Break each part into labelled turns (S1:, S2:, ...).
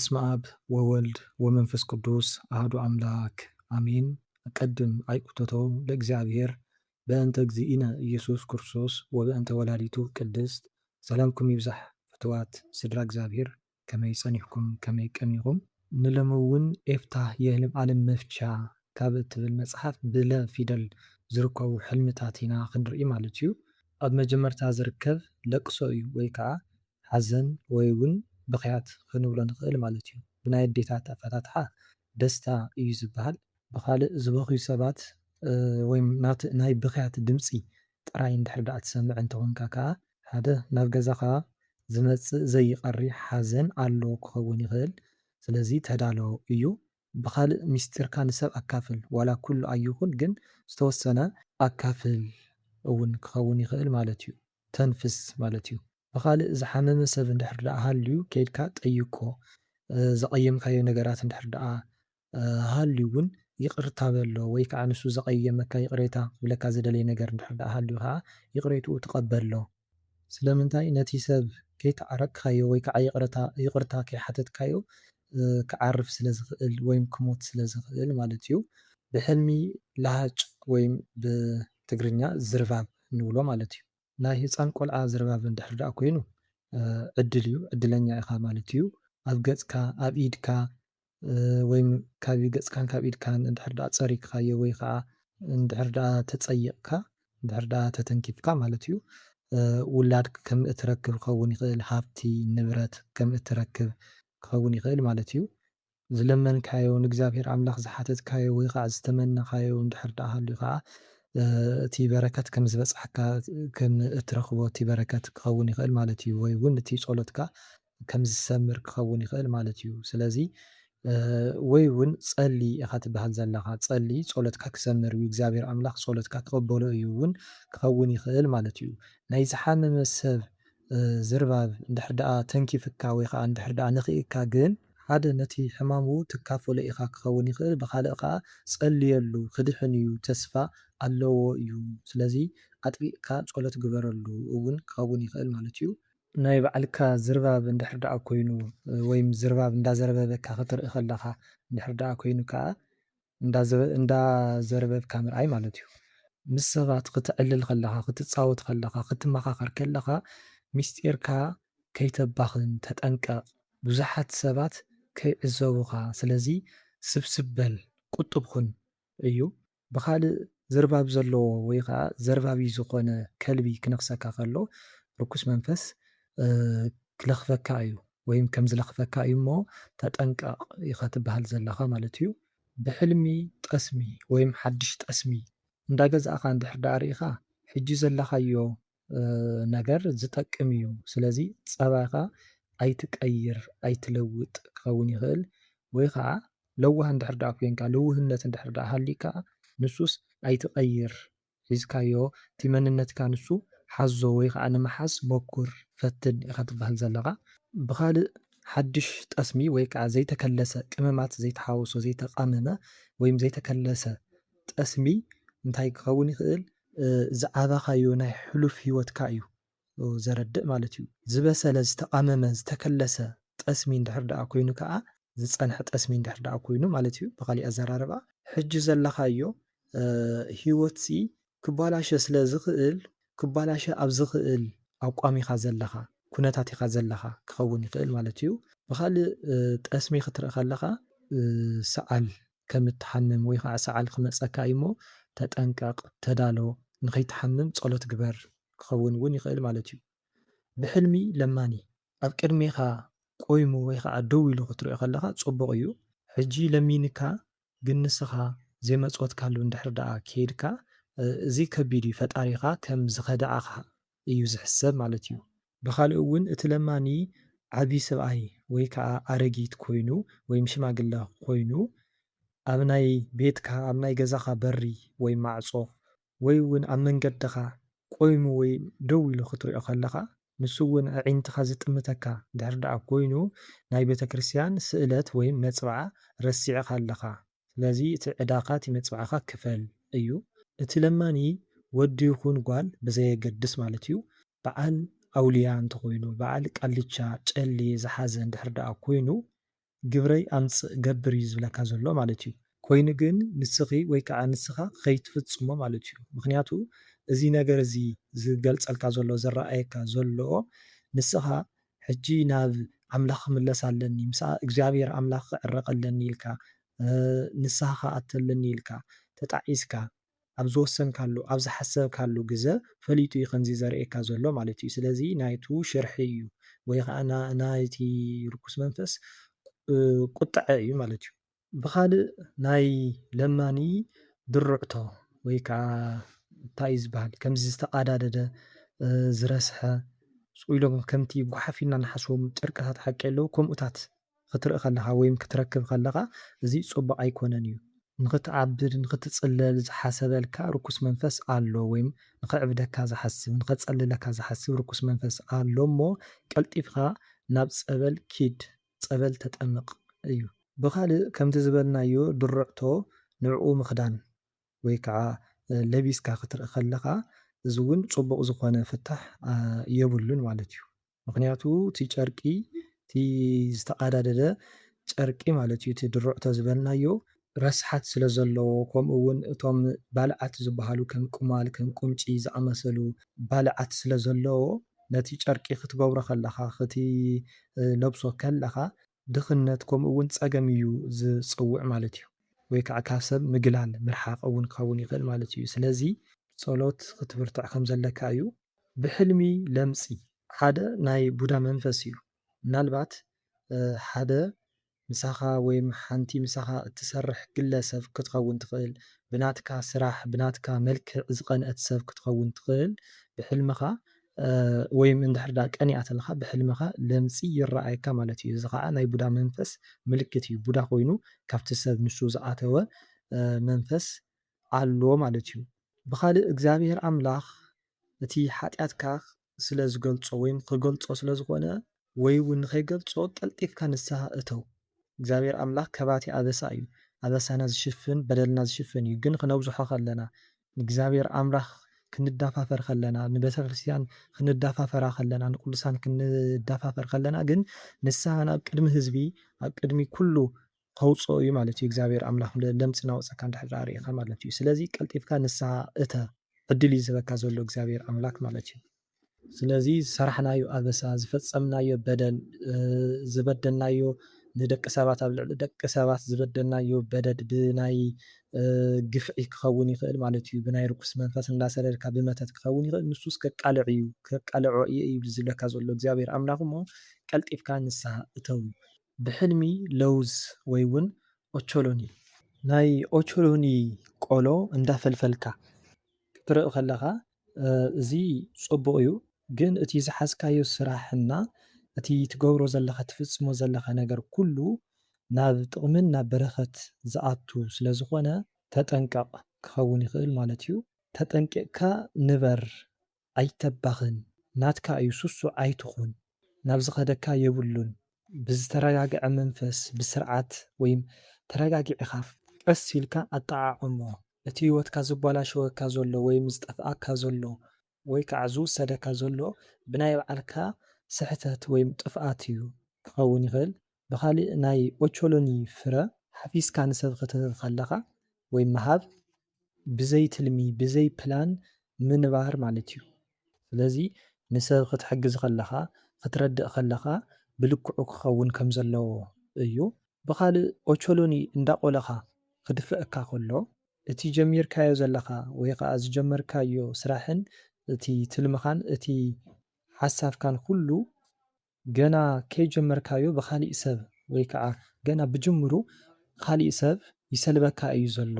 S1: በስመ አብ ወወልድ ወመንፈስ ቅዱስ አሐዱ አምላክ አሜን። እቀድም አይቁተቶ ለእግዚአብሔር በእንተ እግዚእነ ኢየሱስ ክርስቶስ ወበእንተ ወላዲቱ ቅድስት። ሰላምኩም ይብዛሕ ፍትዋት ስድራ እግዚአብሔር ከመይ ጸኒሕኩም ከመይ ቀኒኹም። ንለምውን ኤፍታህ የህልም ዓለም መፍቻ ካብ እትብል መጽሓፍ ብለ ፊደል ዝርከቡ ሕልምታት ኢና ክንርኢ ማለት እዩ። ኣብ መጀመርታ ዝርከብ ለቅሶ እዩ ወይ ከዓ ሓዘን ወይ እውን ብኽያት ክንብሎ ንኽእል ማለት እዩ። ብናይ ኣዴታት ኣፈታትሓ ደስታ እዩ ዝበሃል። ብኻልእ ዝበኽዩ ሰባት ወይ ናይ ብኽያት ድምፂ ጥራይ እንድሕር ዳኣ ትሰምዕ እንተኾንካ ከዓ ሓደ ናብ ገዛኻ ዝመፅእ ዘይቐሪ ሓዘን ኣሎ ክኸውን ይኽእል። ስለዚ ተዳሎ እዩ። ብኻልእ ሚስጢርካ ንሰብ ኣካፍል ዋላ ኩሉ ኣይኹን ግን ዝተወሰነ ኣካፍል እውን ክኸውን ይኽእል ማለት እዩ። ተንፍስ ማለት እዩ። ብኻልእ ዝሓመመ ሰብ እንድሕር ዳኣ ሃልዩ ከይድካ ጠይቆ። ዘቐየምካዮ ነገራት እንድሕር ዳኣ ሃልዩ እውን ይቕርታ በሎ ወይ ከዓ ንሱ ዘቐየመካ ይቕሬታ ክብለካ ዝደለየ ነገር እንድሕር ዳኣ ሃልዩ ከዓ ይቕሬትኡ ትቐበሎ። ስለምንታይ ነቲ ሰብ ከይተዓረቅካዮ ወይ ከዓ ይቕርታ ከይሓተትካዮ ክዓርፍ ስለ ዝኽእል ወይም ክሞት ስለ ዝኽእል ማለት እዩ። ብሕልሚ ለሃጭ ወይም ብትግርኛ ዝርባብ ንብሎ ማለት እዩ። ናይ ህፃን ቆልዓ ዝርባብ እንድሕር ዳኣ ኮይኑ ዕድል እዩ፣ ዕድለኛ ኢኻ ማለት እዩ። ኣብ ገጽካ ኣብ ኢድካ ወይም ካብ ገጽካን ካብ ኢድካን እንድሕር ዳኣ ፀሪግካዮ ወይ ከዓ እንድሕር ዳኣ ተፀይቕካ እንድሕር ዳኣ ተተንኪፍካ ማለት እዩ ውላድ ከም እትረክብ ክኸውን ይኽእል፣ ሃብቲ ንብረት ከም እትረክብ ክኸውን ይኽእል ማለት እዩ። ዝለመንካዮ ንእግዚኣብሔር ኣምላኽ ዝሓተትካዮ ወይ ከዓ ዝተመነኻዮ እንድሕር ዳኣ ሃልዩ ከዓ እቲ በረከት ከም ዝበፅሐካ ከም እትረኽቦ እቲ በረከት ክኸውን ይኽእል ማለት እዩ። ወይ እውን እቲ ጸሎትካ ከም ዝሰምር ክኸውን ይኽእል ማለት እዩ። ስለዚ ወይ እውን ጸሊ ኢኻ ትበሃል ዘለኻ ጸሊ ጸሎትካ ክሰምር እዩ፣ እግዚኣብሔር ኣምላኽ ጸሎትካ ክቕበሎ እዩ እውን ክኸውን ይኽእል ማለት እዩ። ናይ ዝሓመመ ሰብ ዝርባብ እንድሕር ዳኣ ተንኪፍካ ወይ ከዓ እንድሕር ዳኣ ንኽኢካ ግን ሓደ ነቲ ሕማሙ ትካፈሎ ኢኻ ክኸውን ይኽእል። ብኻልእ ከዓ ጸልየሉ ክድሕን እዩ ተስፋ ኣለዎ እዩ። ስለዚ ኣጥቢቕካ ጸሎት ግበረሉ እውን ክኸውን ይኽእል ማለት እዩ። ናይ ባዕልካ ዝርባብ እንድሕር ዳኣ ኮይኑ ወይም ዝርባብ እንዳዘረበበካ ክትርኢ ከለኻ እንድሕር ዳኣ ኮይኑ ከዓ እንዳዘረበብካ ምርኣይ ማለት እዩ። ምስ ሰባት ክትዕልል ከለኻ፣ ክትፃወት ከለኻ፣ ክትመኻኸር ከለኻ ሚስጢርካ ከይተባኽን ተጠንቀቕ። ብዙሓት ሰባት ከይዕዘቡኻ ስለዚ ስብስብ በል ቁጡብ ኩን እዩ። ብኻልእ ዝርባብ ዘለዎ ወይ ከዓ ዘርባቢ ዝኾነ ከልቢ ክነኽሰካ ከሎ ርኩስ መንፈስ ክለኽፈካ እዩ ወይም ከም ዝለኽፈካ እዩ እሞ ተጠንቀቕ ኢኻ ትበሃል ዘለኻ ማለት እዩ። ብሕልሚ ጠስሚ ወይም ሓድሽ ጠስሚ እንዳገዛእኻ እንድሕር ዳኣ ሪኢኻ ሕጂ ዘለኻዮ ነገር ዝጠቅም እዩ። ስለዚ ፀባይኻ ኣይትቀይር ኣይትለውጥ ክኸውን ይኽእል። ወይ ከዓ ለዋህ እንድሕር ዳኣ ኮንካ ልውህነት እንድሕር ዳኣ ሃሊካ ንሱስ ኣይትቀይር ሒዝካዮ እቲ መንነትካ ንሱ ሓዞ ወይ ከዓ ንምሓዝ ሞኩር ፈትን ኢኻ ትበሃል ዘለኻ። ብኻልእ ሓድሽ ጠስሚ ወይ ከዓ ዘይተከለሰ ቅመማት ዘይተሓወሶ ዘይተቃመመ ወይም ዘይተከለሰ ጠስሚ እንታይ ክኸውን ይኽእል ዝዓባኻዮ ናይ ሕሉፍ ሂወትካ እዩ ዘረድእ ማለት እዩ። ዝበሰለ ዝተቃመመ ዝተከለሰ ጠስሚ እንድሕር ዳኣ ኮይኑ ከዓ ዝፀንሐ ጠስሚ እንድሕር ዳኣ ኮይኑ ማለት እዩ። ብኻሊእ ኣዘራርባ ሕጂ ዘለኻዮ ሂወት ክባላሸ ስለ ዝኽእል ክባላሸ ኣብ ዝኽእል ኣቋም ኢኻ ዘለኻ ኩነታት ኢኻ ዘለኻ ክኸውን ይኽእል ማለት እዩ። ብኻልእ ጠስሚ ክትርኢ ከለኻ ሰዓል ከም እትሓምም ወይ ከዓ ሰዓል ክመፀካ እዩ እሞ ተጠንቀቕ ተዳሎ ንኸይትሓምም ጸሎት ግበር ክኸውን እውን ይኽእል ማለት እዩ። ብሕልሚ ለማኒ ኣብ ቅድሜኻ ቆይሙ ወይ ከዓ ደው ኢሉ ክትሪኦ ከለኻ ጽቡቕ እዩ። ሕጂ ለሚንካ ግን ንስኻ ዘይመፅወትካሉ እንድሕር ዳኣ ከይድካ እዚ ከቢድ እዩ፣ ፈጣሪኻ ከም ዝኸዳእኻ እዩ ዝሕሰብ ማለት እዩ። ብኻልእ እውን እቲ ለማኒ ዓብይ ሰብኣይ ወይ ከዓ ኣረጊት ኮይኑ ወይም ሽማግለ ኮይኑ ኣብ ናይ ቤትካ ኣብ ናይ ገዛኻ በሪ ወይ ማዕፆ ወይ እውን ኣብ መንገድኻ ቆይሙ ወይ ደው ኢሉ ክትሪኦ ከለኻ ንሱ እውን ኣዒንትኻ ዝጥምተካ እንድሕር ዳኣ ኮይኑ ናይ ቤተ ክርስቲያን ስእለት ወይም መፅባዓ ረሲዕኻ ኣለኻ። ስለዚ እቲ ዕዳኻ እቲ መፅባዕኻ ክፈል እዩ። እቲ ለማኒ ወዲ ይኹን ጓል ብዘየገድስ ማለት እዩ በዓል ኣውልያ እንተኮይኑ በዓል ቃልቻ ጨሌ ዝሓዘ እንድሕር ዳኣ ኮይኑ ግብረይ ኣምፅእ ገብር እዩ ዝብለካ ዘሎ ማለት እዩ። ኮይኑ ግን ንስኺ ወይ ከዓ ንስኻ ከይትፍፅሞ ማለት እዩ። ምክንያቱ እዚ ነገር እዚ ዝገልፀልካ ዘሎ ዘረኣየካ ዘሎ ንስኻ ሕጂ ናብ ኣምላኽ ክምለስ ኣለኒ ምስ እግዚኣብሔር ኣምላኽ ክዕረቕ ኣለኒ ኢልካ ንስሓ ክኣትወለኒ ኢልካ ተጣዒስካ ኣብ ዝወሰንካሉ ኣብ ዝሓሰብካሉ ግዘ ፈሊጡ እዩ ከምዚ ዘርእየካ ዘሎ ማለት እዩ። ስለዚ ናይቱ ሽርሒ እዩ ወይ ከዓ ናይቲ ርኩስ መንፈስ ቁጥዐ እዩ ማለት እዩ። ብካልእ ናይ ለማኒ ድርዕቶ ወይ ከዓ እንታይ እዩ ዝበሃል ከምዚ ዝተቃዳደደ ዝረስሐ ኢሎም ከምቲ ጓሓፍ ኢልና ንሓስቦም ጨርቅታት ሓቂ ኣለዉ ከምኡታት ክትርኢ ከለካ ወይም ክትረክብ ከለካ እዚ ፅቡቅ ኣይኮነን እዩ። ንክትዓብድ ንክትፅለል ዝሓሰበልካ ርኩስ መንፈስ ኣሎ ወይም ንከዕብደካ ዝሓስብ ንከፀልለካ ዝሓስብ ርኩስ መንፈስ ኣሎ እሞ ቀልጢፍካ ናብ ፀበል ኪድ ፀበል ተጠመቕ እዩ። ብካልእ ከምቲ ዝበልናዮ ድርዕቶ ንዕኡ ምክዳን ወይ ከዓ ለቢስካ ክትርኢ ከለካ እዚ እውን ፅቡቅ ዝኾነ ፍታሕ የብሉን ማለት እዩ። ምክንያቱ እቲ ጨርቂ እቲ ዝተቃዳደደ ጨርቂ ማለት እዩ እቲ ድርዕቶ ዝበልናዮ ረስሓት ስለ ዘለዎ ከምኡ እውን እቶም ባልዓት ዝበሃሉ ከም ቁማል ከም ቁንጪ ዝኣመሰሉ ባልዓት ስለ ዘለዎ ነቲ ጨርቂ ክትገብሮ ከለካ ክትለብሶ ከለካ ድኽነት ከምኡ እውን ፀገም እዩ ዝፅውዕ ማለት እዩ። ወይ ከዓ ካብ ሰብ ምግላል ምርሓቅ እውን ክኸውን ይኽእል ማለት እዩ። ስለዚ ፀሎት ክትብርትዕ ከም ዘለካ እዩ። ብሕልሚ ለምፂ ሓደ ናይ ቡዳ መንፈስ እዩ። ምናልባት ሓደ ምሳኻ ወይም ሓንቲ ምሳኻ እትሰርሕ ግለሰብ ክትኸውን ትኽእል ብናትካ ስራሕ ብናትካ መልክዕ ዝቐንአት ሰብ ክትኸውን ትኽእል ብሕልምኻ ወይም እንድሕር ዳ ቀኒኣ ተለካ ብሕልምኻ ለምፂ ይረኣየካ ማለት እዩ። እዚ ከዓ ናይ ቡዳ መንፈስ ምልክት እዩ። ቡዳ ኮይኑ ካብቲ ሰብ ንሱ ዝኣተወ መንፈስ ኣሎ ማለት እዩ። ብካልእ እግዚኣብሔር ኣምላኽ እቲ ሓጢኣትካ ስለ ዝገልፆ ወይም ክገልፆ ስለ ዝኾነ ወይ እውን ንከይገልፆ ቀልጢፍካ ንስሓ እተው። እግዚኣብሔር ኣምላኽ ከባቲ ኣበሳ እዩ። ኣበሳና ዝሽፍን በደልና ዝሽፍን እዩ። ግን ክነብዝሖ ከለና እግዚኣብሔር ኣምላኽ ክንዳፋፈር ከለና ንቤተክርስትያን ክንዳፋፈራ ከለና ንቅዱሳን ክንዳፋፈር ከለና ግን ንስሓ ናብ ቅድሚ ህዝቢ ኣብ ቅድሚ ኩሉ ከውፅኦ እዩ ማለት እዩ። እግዚኣብሔር ኣምላኽ ለምፂ ናውፀካ እንድሕር ሪኢካ ማለት እዩ። ስለዚ ቀልጢፍካ ንስሓ እተ ዕድል እዩ ዝህበካ ዘሎ እግዚኣብሔር ኣምላኽ ማለት እዩ። ስለዚ ዝሰራሕናዮ ኣበሳ ዝፈፀምናዮ በደል ዝበደልናዮ ንደቂ ሰባት ኣብ ልዕሊ ደቂ ሰባት ዝበደልናዮ በደል ብናይ ግፍዒ ክኸውን ይኽእል ማለት እዩ። ብናይ ርኩስ መንፈስ እንዳሰደድካ ብመተት ክኸውን ይኽእል ንሱስ ከቃልዕ እዩ ከቃልዖ እዩ ዝብለካ ዘሎ እግዚኣብሔር ኣምላኽ እሞ ቀልጢፍካ ንስሓ እተው። ብሕልሚ ለውዝ ወይ እውን ኦቾሎኒ ናይ ኦቾሎኒ ቆሎ እንዳፈልፈልካ ክትርኢ ከለካ እዚ ፅቡቅ እዩ። ግን እቲ ዝሓዝካዮ ስራሕና እቲ ትገብሮ ዘለካ ትፍፅሞ ዘለካ ነገር ኩሉ ናብ ጥቕምን ናብ በረኸት ዝኣቱ ስለ ዝኾነ ተጠንቀቕ ክኸውን ይኽእል ማለት እዩ። ተጠንቂቕካ ንበር ኣይተባኽን ናትካ እዩ ሱሱ ኣይትኹን ናብ ዝኸደካ የብሉን ብዝተረጋግዐ መንፈስ ብስርዓት ወይም ተረጋጊዕኻ ቀስ ኢልካ ኣጠዓዕሞ እቲ ሂወትካ ዝበላሸወካ ዘሎ ወይም ዝጠፍኣካ ዘሎ ወይ ከዓ ዝውሰደካ ዘሎ ብናይ ባዕልካ ስሕተት ወይም ጥፍኣት እዩ ክኸውን ይኽእል። ብካልእ ናይ ኦቾሎኒ ፍረ ሓፊስካ ንሰብ ክትህብ ከለካ ወይ ምሃብ ብዘይ ትልሚ ብዘይ ፕላን ምንባር ማለት እዩ። ስለዚ ንሰብ ክትሕግዝ ከለካ ክትረድእ ከለካ ብልክዑ ክኸውን ከም ዘለዎ እዩ። ብካልእ ኦቾሎኒ እንዳቆለካ ክድፍአካ ከሎ እቲ ጀሚርካዮ ዘለካ ወይ ከዓ ዝጀመርካዮ ስራሕን እቲ ትልምኻን እቲ ሓሳብካን ኩሉ ገና ከይጀመርካዮ ብካሊእ ሰብ ወይ ከዓ ገና ብጅምሩ ካሊእ ሰብ ይሰልበካ እዩ ዘሎ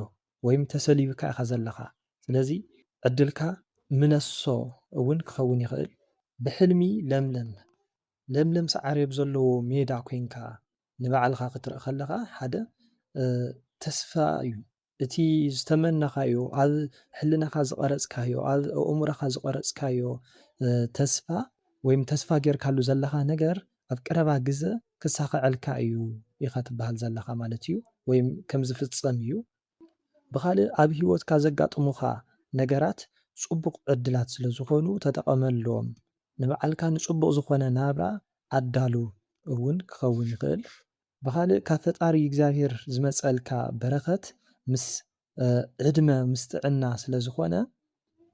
S1: ወይም ተሰሊብካ ኢኻ ዘለካ። ስለዚ ዕድልካ ምነሶ እውን ክኸውን ይኽእል። ብሕልሚ ለምለም ሳዕሪ ዘለዎ ሜዳ ኮይንካ ንባዕልካ ክትርኢ ከለካ ሓደ ተስፋ እዩ። እቲ ዝተመነኻዮ ኣብ ሕልናኻ ዝቐረፅካዮ ኣብ ኣእሙሮኻ ዝቐረፅካዮ ተስፋ ወይም ተስፋ ጌርካሉ ዘለካ ነገር ኣብ ቀረባ ግዜ ክሳኸዐልካ እዩ ኢኻ ትበሃል ዘለካ ማለት እዩ ወይም ከም ዝፍፀም እዩ። ብካልእ ኣብ ሂወትካ ዘጋጥሙኻ ነገራት ፅቡቅ ዕድላት ስለ ዝኾኑ ተጠቐመሎም። ንባዕልካ ንፅቡቅ ዝኾነ ናብራ ኣዳሉ እውን ክኸውን ይኽእል። ብኻልእ ካብ ፈጣሪ እግዚኣብሔር ዝመጸልካ በረኸት ምስ ዕድመ ምስ ጥዕና ስለ ዝኾነ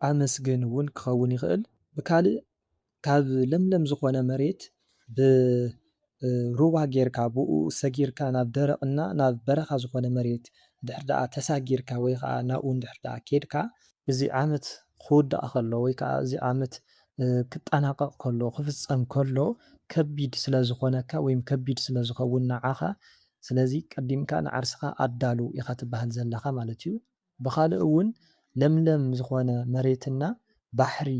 S1: ኣመስግን እውን ክኸውን ይኽእል። ብካልእ ካብ ለምለም ዝኾነ መሬት ብሩባ ጌርካ ብኡ ሰጊርካ ናብ ደረቕና ናብ በረኻ ዝኾነ መሬት ድሕር ደኣ ተሳጊርካ ወይ ከዓ ናብኡ እንድሕር ደኣ ኬድካ እዚ ዓመት ክውዳእ ከሎ ወይ ከዓ እዚ ዓመት ክጠናቐቕ ከሎ ክፍፀም ከሎ ከቢድ ስለ ዝኾነካ ወይም ከቢድ ስለ ዝኸውን ንዓኻ ስለዚ ቀዲምካ ንዓርስኻ ኣዳሉ ኢኻ ትበሃል ዘለኻ ማለት እዩ። ብኻልእ እውን ለምለም ዝኾነ መሬትና ባሕሪ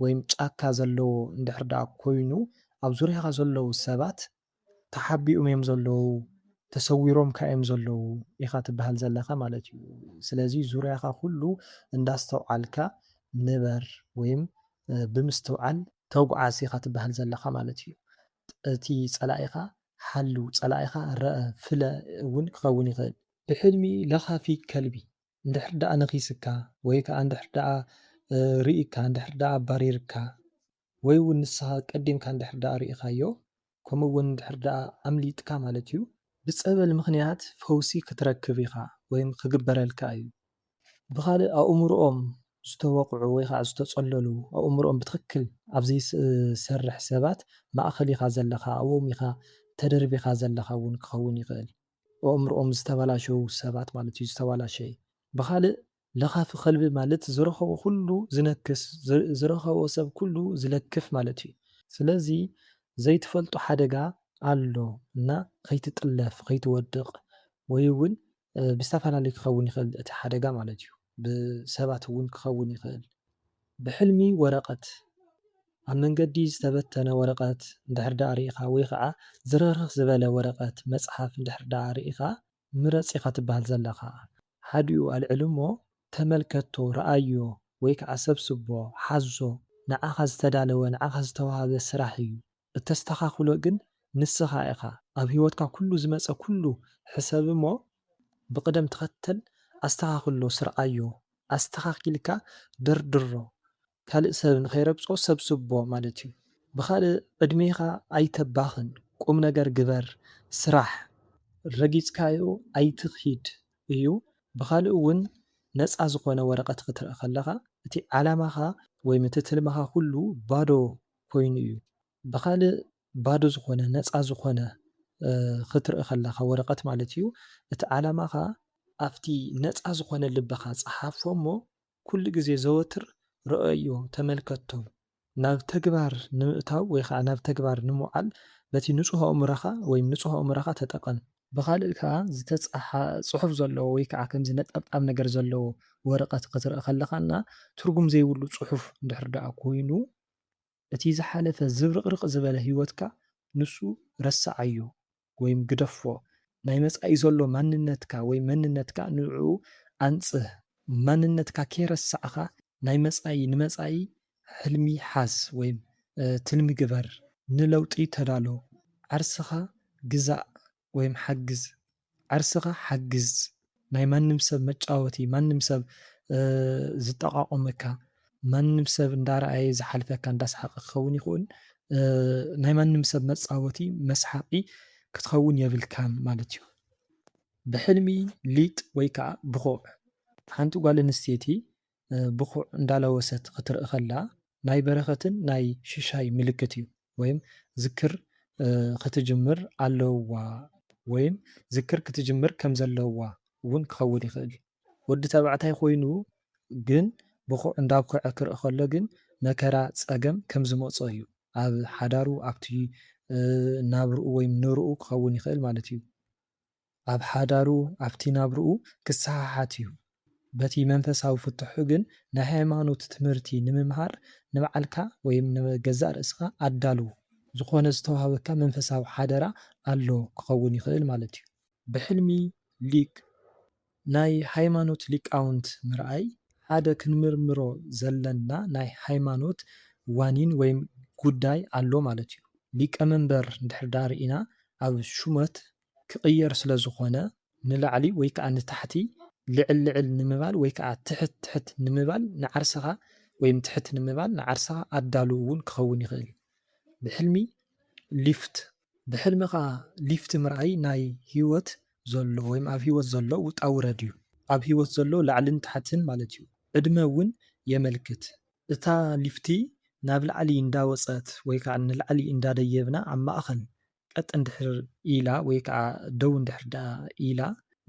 S1: ወይም ጫካ ዘለዎ እንድሕር ደኣ ኮይኑ ኣብ ዙርያኻ ዘለዉ ሰባት ተሓቢኦም እዮም ዘለዉ ተሰዊሮምካ እዮም ዘለዉ ኢኻ ትበሃል ዘለኻ ማለት እዩ። ስለዚ ዙርያኻ ኩሉ እንዳስተውዓልካ ንበር ወይም ብምስትውዓል ተጓዓዝ ኢኻ ትበሃል ዘለኻ ማለት እዩ። እቲ ጸላኢኻ ሓሉ ጸላኢኻ ረአ ፍለ እውን ክኸውን ይኽእል። ብሕልሚ ለኻፊ ከልቢ እንድሕር ደኣ ነኺስካ ወይ ከዓ እንድሕር ደኣ ርኢካ እንድሕር ደኣ ኣባሪርካ ወይ እውን ንስኻ ቀዲምካ እንድሕር ደኣ ርኢኻዮ ከምኡ እውን እንድሕር ደኣ ኣምሊጥካ ማለት እዩ ብፀበል ምኽንያት ፈውሲ ክትረክብ ኢኻ ወይም ክግበረልካ እዩ። ብኻልእ ኣእምሮኦም ዝተወቕዑ ወይ ከዓ ዝተጸለሉ ኣእምሮኦም ብትክክል ኣብ ዘይሰርሕ ሰባት ማእኸል ኢኻ ዘለኻ ኣብኦም ኢኻ ተደርቢኻ ዘለኻ እውን ክኸውን ይኽእል። ኣእምሮኦም ዝተበላሸው ሰባት ማለት እዩ ዝተበላሸየ። ብኻልእ ለኻፊ ከልቢ ማለት ዝረኸቦ ኩሉ ዝነክስ ዝረኸቦ ሰብ ኩሉ ዝለክፍ ማለት እዩ። ስለዚ ዘይትፈልጦ ሓደጋ ኣሎ እና ከይትጥለፍ ከይትወድቕ ወይ እውን ብዝተፈላለዩ ክኸውን ይኽእል እቲ ሓደጋ ማለት እዩ። ብሰባት እውን ክኸውን ይኽእል። ብሕልሚ ወረቐት ኣብ መንገዲ ዝተበተነ ወረቐት እንድሕር ደኣ ርኢኻ ወይ ከዓ ዝርኽርኽ ዝበለ ወረቐት መጽሓፍ እንድሕር ደኣ ርኢኻ ምረፅ ኢኻ ትበሃል ዘለኻ። ሓዲኡ ኣልዕል እሞ ተመልከቶ ረኣዮ ወይ ከዓ ሰብስቦ ሓዞ ንዓኻ ዝተዳለወ ንዓኻ ዝተዋሃበ ስራሕ እዩ። እተስተኻኽሎ ግን ንስኻ ኢኻ ኣብ ሂወትካ ኩሉ ዝመፀ ኩሉ ሕሰብ እሞ ብቅደም ተኸተል ኣስተኻኽሎ ስርዓዮ ኣስተኻኺልካ ደርድሮ ካልእ ሰብ ንኸይረግፆ ሰብስቦ ማለት እዩ። ብኻልእ ዕድሜኻ ኣይተባኽን ቁም ነገር ግበር ስራሕ ረጊፅካዮ ኣይትኺድ እዩ። ብኻልእ እውን ነፃ ዝኾነ ወረቐት ክትርኢ ከለኻ እቲ ዓላማኻ ወይ እቲ ትልምኻ ኩሉ ባዶ ኮይኑ እዩ። ብኻልእ ባዶ ዝኾነ ነፃ ዝኾነ ክትርኢ ከለኻ ወረቐት ማለት እዩ እቲ ዓላማኻ ኣብቲ ነፃ ዝኾነ ልብኻ ፀሓፎ እሞ ኩሉ ግዜ ዘወትር ርአዮ ተመልከቶ ናብ ተግባር ንምእታው ወይ ከዓ ናብ ተግባር ንምውዓል በቲ ንጹህ ኣእምሮኻ ወይ ንጹህ ኣእምሮኻ ተጠቐም። ብኻልእ ከዓ ዝተፃሓ ፅሑፍ ዘለዎ ወይ ከዓ ከምዚ ነጠብጣብ ነገር ዘለዎ ወረቐት ክትርኢ ከለኻና ትርጉም ዘይብሉ ፅሑፍ እንድሕር ደኣ ኮይኑ እቲ ዝሓለፈ ዝብርቕርቕ ዝበለ ሂወትካ ንሱ ረሳዓዮ ወይም ግደፎ ናይ መጻኢ ዘሎ ማንነትካ ወይ መንነትካ ንዕኡ ኣንጽህ ማንነትካ ከይረሳዕኻ ናይ መጻኢ ንመጻኢ ሕልሚ ሓዝ ወይም ትልሚ ግበር ንለውጢ ተዳሎ ዓርስኻ ግዛእ ወይም ሓግዝ ዓርስኻ ሓግዝ ናይ ማንም ሰብ መጫወቲ ማንም ሰብ ዝጠቓቖመካ ማንም ሰብ እንዳረኣየ ዝሓልፈካ እንዳሰሓቐ ክኸውን ይኽእል ናይ ማንም ሰብ መጻወቲ መስሓቂ ክትኸውን የብልካን ማለት እዩ። ብሕልሚ ሊጥ ወይ ከዓ ብኹዕ ሓንቲ ጓል ኣንስተይቲ ብኹዕ እንዳለወሰት ክትርኢ ከላ ናይ በረኸትን ናይ ሽሻይ ምልክት እዩ። ወይም ዝክር ክትጅምር ኣለዋ ወይም ዝክር ክትጅምር ከም ዘለዋ እውን ክኸውን ይኽእል። ወዲ ተባዕታይ ኮይኑ ግን ብኹዕ እንዳብኩዐ ክርኢ ከሎ ግን መከራ ፀገም ከም ዝመፆ እዩ። ኣብ ሓዳሩ ኣብቲ ናብርኡ ወይም ንርኡ ክኸውን ይኽእል ማለት እዩ። ኣብ ሓዳሩ ኣብቲ ናብርኡ ክሰሓሓት እዩ። በቲ መንፈሳዊ ፍትሑ ግን ናይ ሃይማኖት ትምህርቲ ንምምሃር ንባዕልካ ወይም ንገዛእ ርእስኻ ኣዳሉ ዝኾነ ዝተዋሃበካ መንፈሳዊ ሓደራ ኣሎ ክኸውን ይኽእል ማለት እዩ። ብሕልሚ ሊቅ ናይ ሃይማኖት ሊቃውንት ምርኣይ ሓደ ክንምርምሮ ዘለና ናይ ሃይማኖት ዋኒን ወይም ጉዳይ ኣሎ ማለት እዩ። ሊቀ መንበር እንድሕር ዳ ርኢና ኣብ ሹመት ክቕየር ስለ ዝኾነ ንላዕሊ ወይ ከዓ ንታሕቲ ልዕል ልዕል ንምባል ወይ ከዓ ትሕት ትሕት ንምባል ንዓርስኻ ወይም ትሕት ንምባል ንዓርስኻ ኣዳሉ እውን ክኸውን ይኽእል። ብሕልሚ ሊፍት ብሕልምኻ ሊፍቲ ምርኣይ ናይ ሂወት ዘሎ ወይም ኣብ ሂወት ዘሎ ውጣ ውረድ እዩ። ኣብ ሂወት ዘሎ ላዕልን ታሕትን ማለት እዩ። ዕድመ እውን የመልክት። እታ ሊፍቲ ናብ ላዕሊ እንዳወፀት ወይ ከዓ ንላዕሊ እንዳደየብና ኣብ ማእኸል ቀጥ እንድሕር ኢላ ወይ ከዓ ደው እንድሕር ዳኣ ኢላ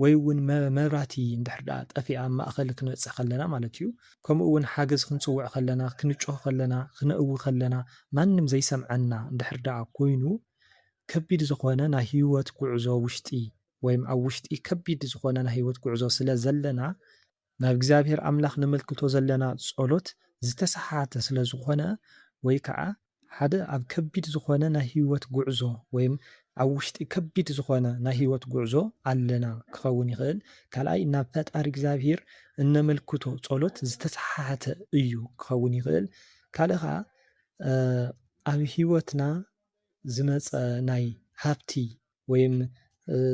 S1: ወይ እውን መብራህቲ እንድሕር ዳኣ ጠፊኣ ኣብ ማእኸል ክንበፅሕ ከለና ማለት እዩ። ከምኡ እውን ሓገዝ ክንፅውዕ ከለና፣ ክንጮህ ከለና፣ ክነእዊ ከለና ማንም ዘይሰምዐና እንድሕር ዳኣ ኮይኑ ከቢድ ዝኾነ ናይ ሂወት ጉዕዞ ውሽጢ ወይም ኣብ ውሽጢ ከቢድ ዝኾነ ናይ ሂወት ጉዕዞ ስለ ዘለና ናብ እግዚኣብሔር ኣምላኽ ነመልክቶ ዘለና ጸሎት ዝተሰሓተ ስለ ዝኾነ ወይ ከዓ ሓደ ኣብ ከቢድ ዝኾነ ናይ ሂወት ጉዕዞ ወይም ኣብ ውሽጢ ከቢድ ዝኾነ ናይ ሂወት ጉዕዞ ኣለና ክኸውን ይኽእል። ካልኣይ ናብ ፈጣሪ እግዚኣብሔር እነመልክቶ ጸሎት ዝተሰሓተ እዩ ክኸውን ይኽእል። ካልእ ከዓ ኣብ ሂወትና ዝመፀ ናይ ሃብቲ ወይም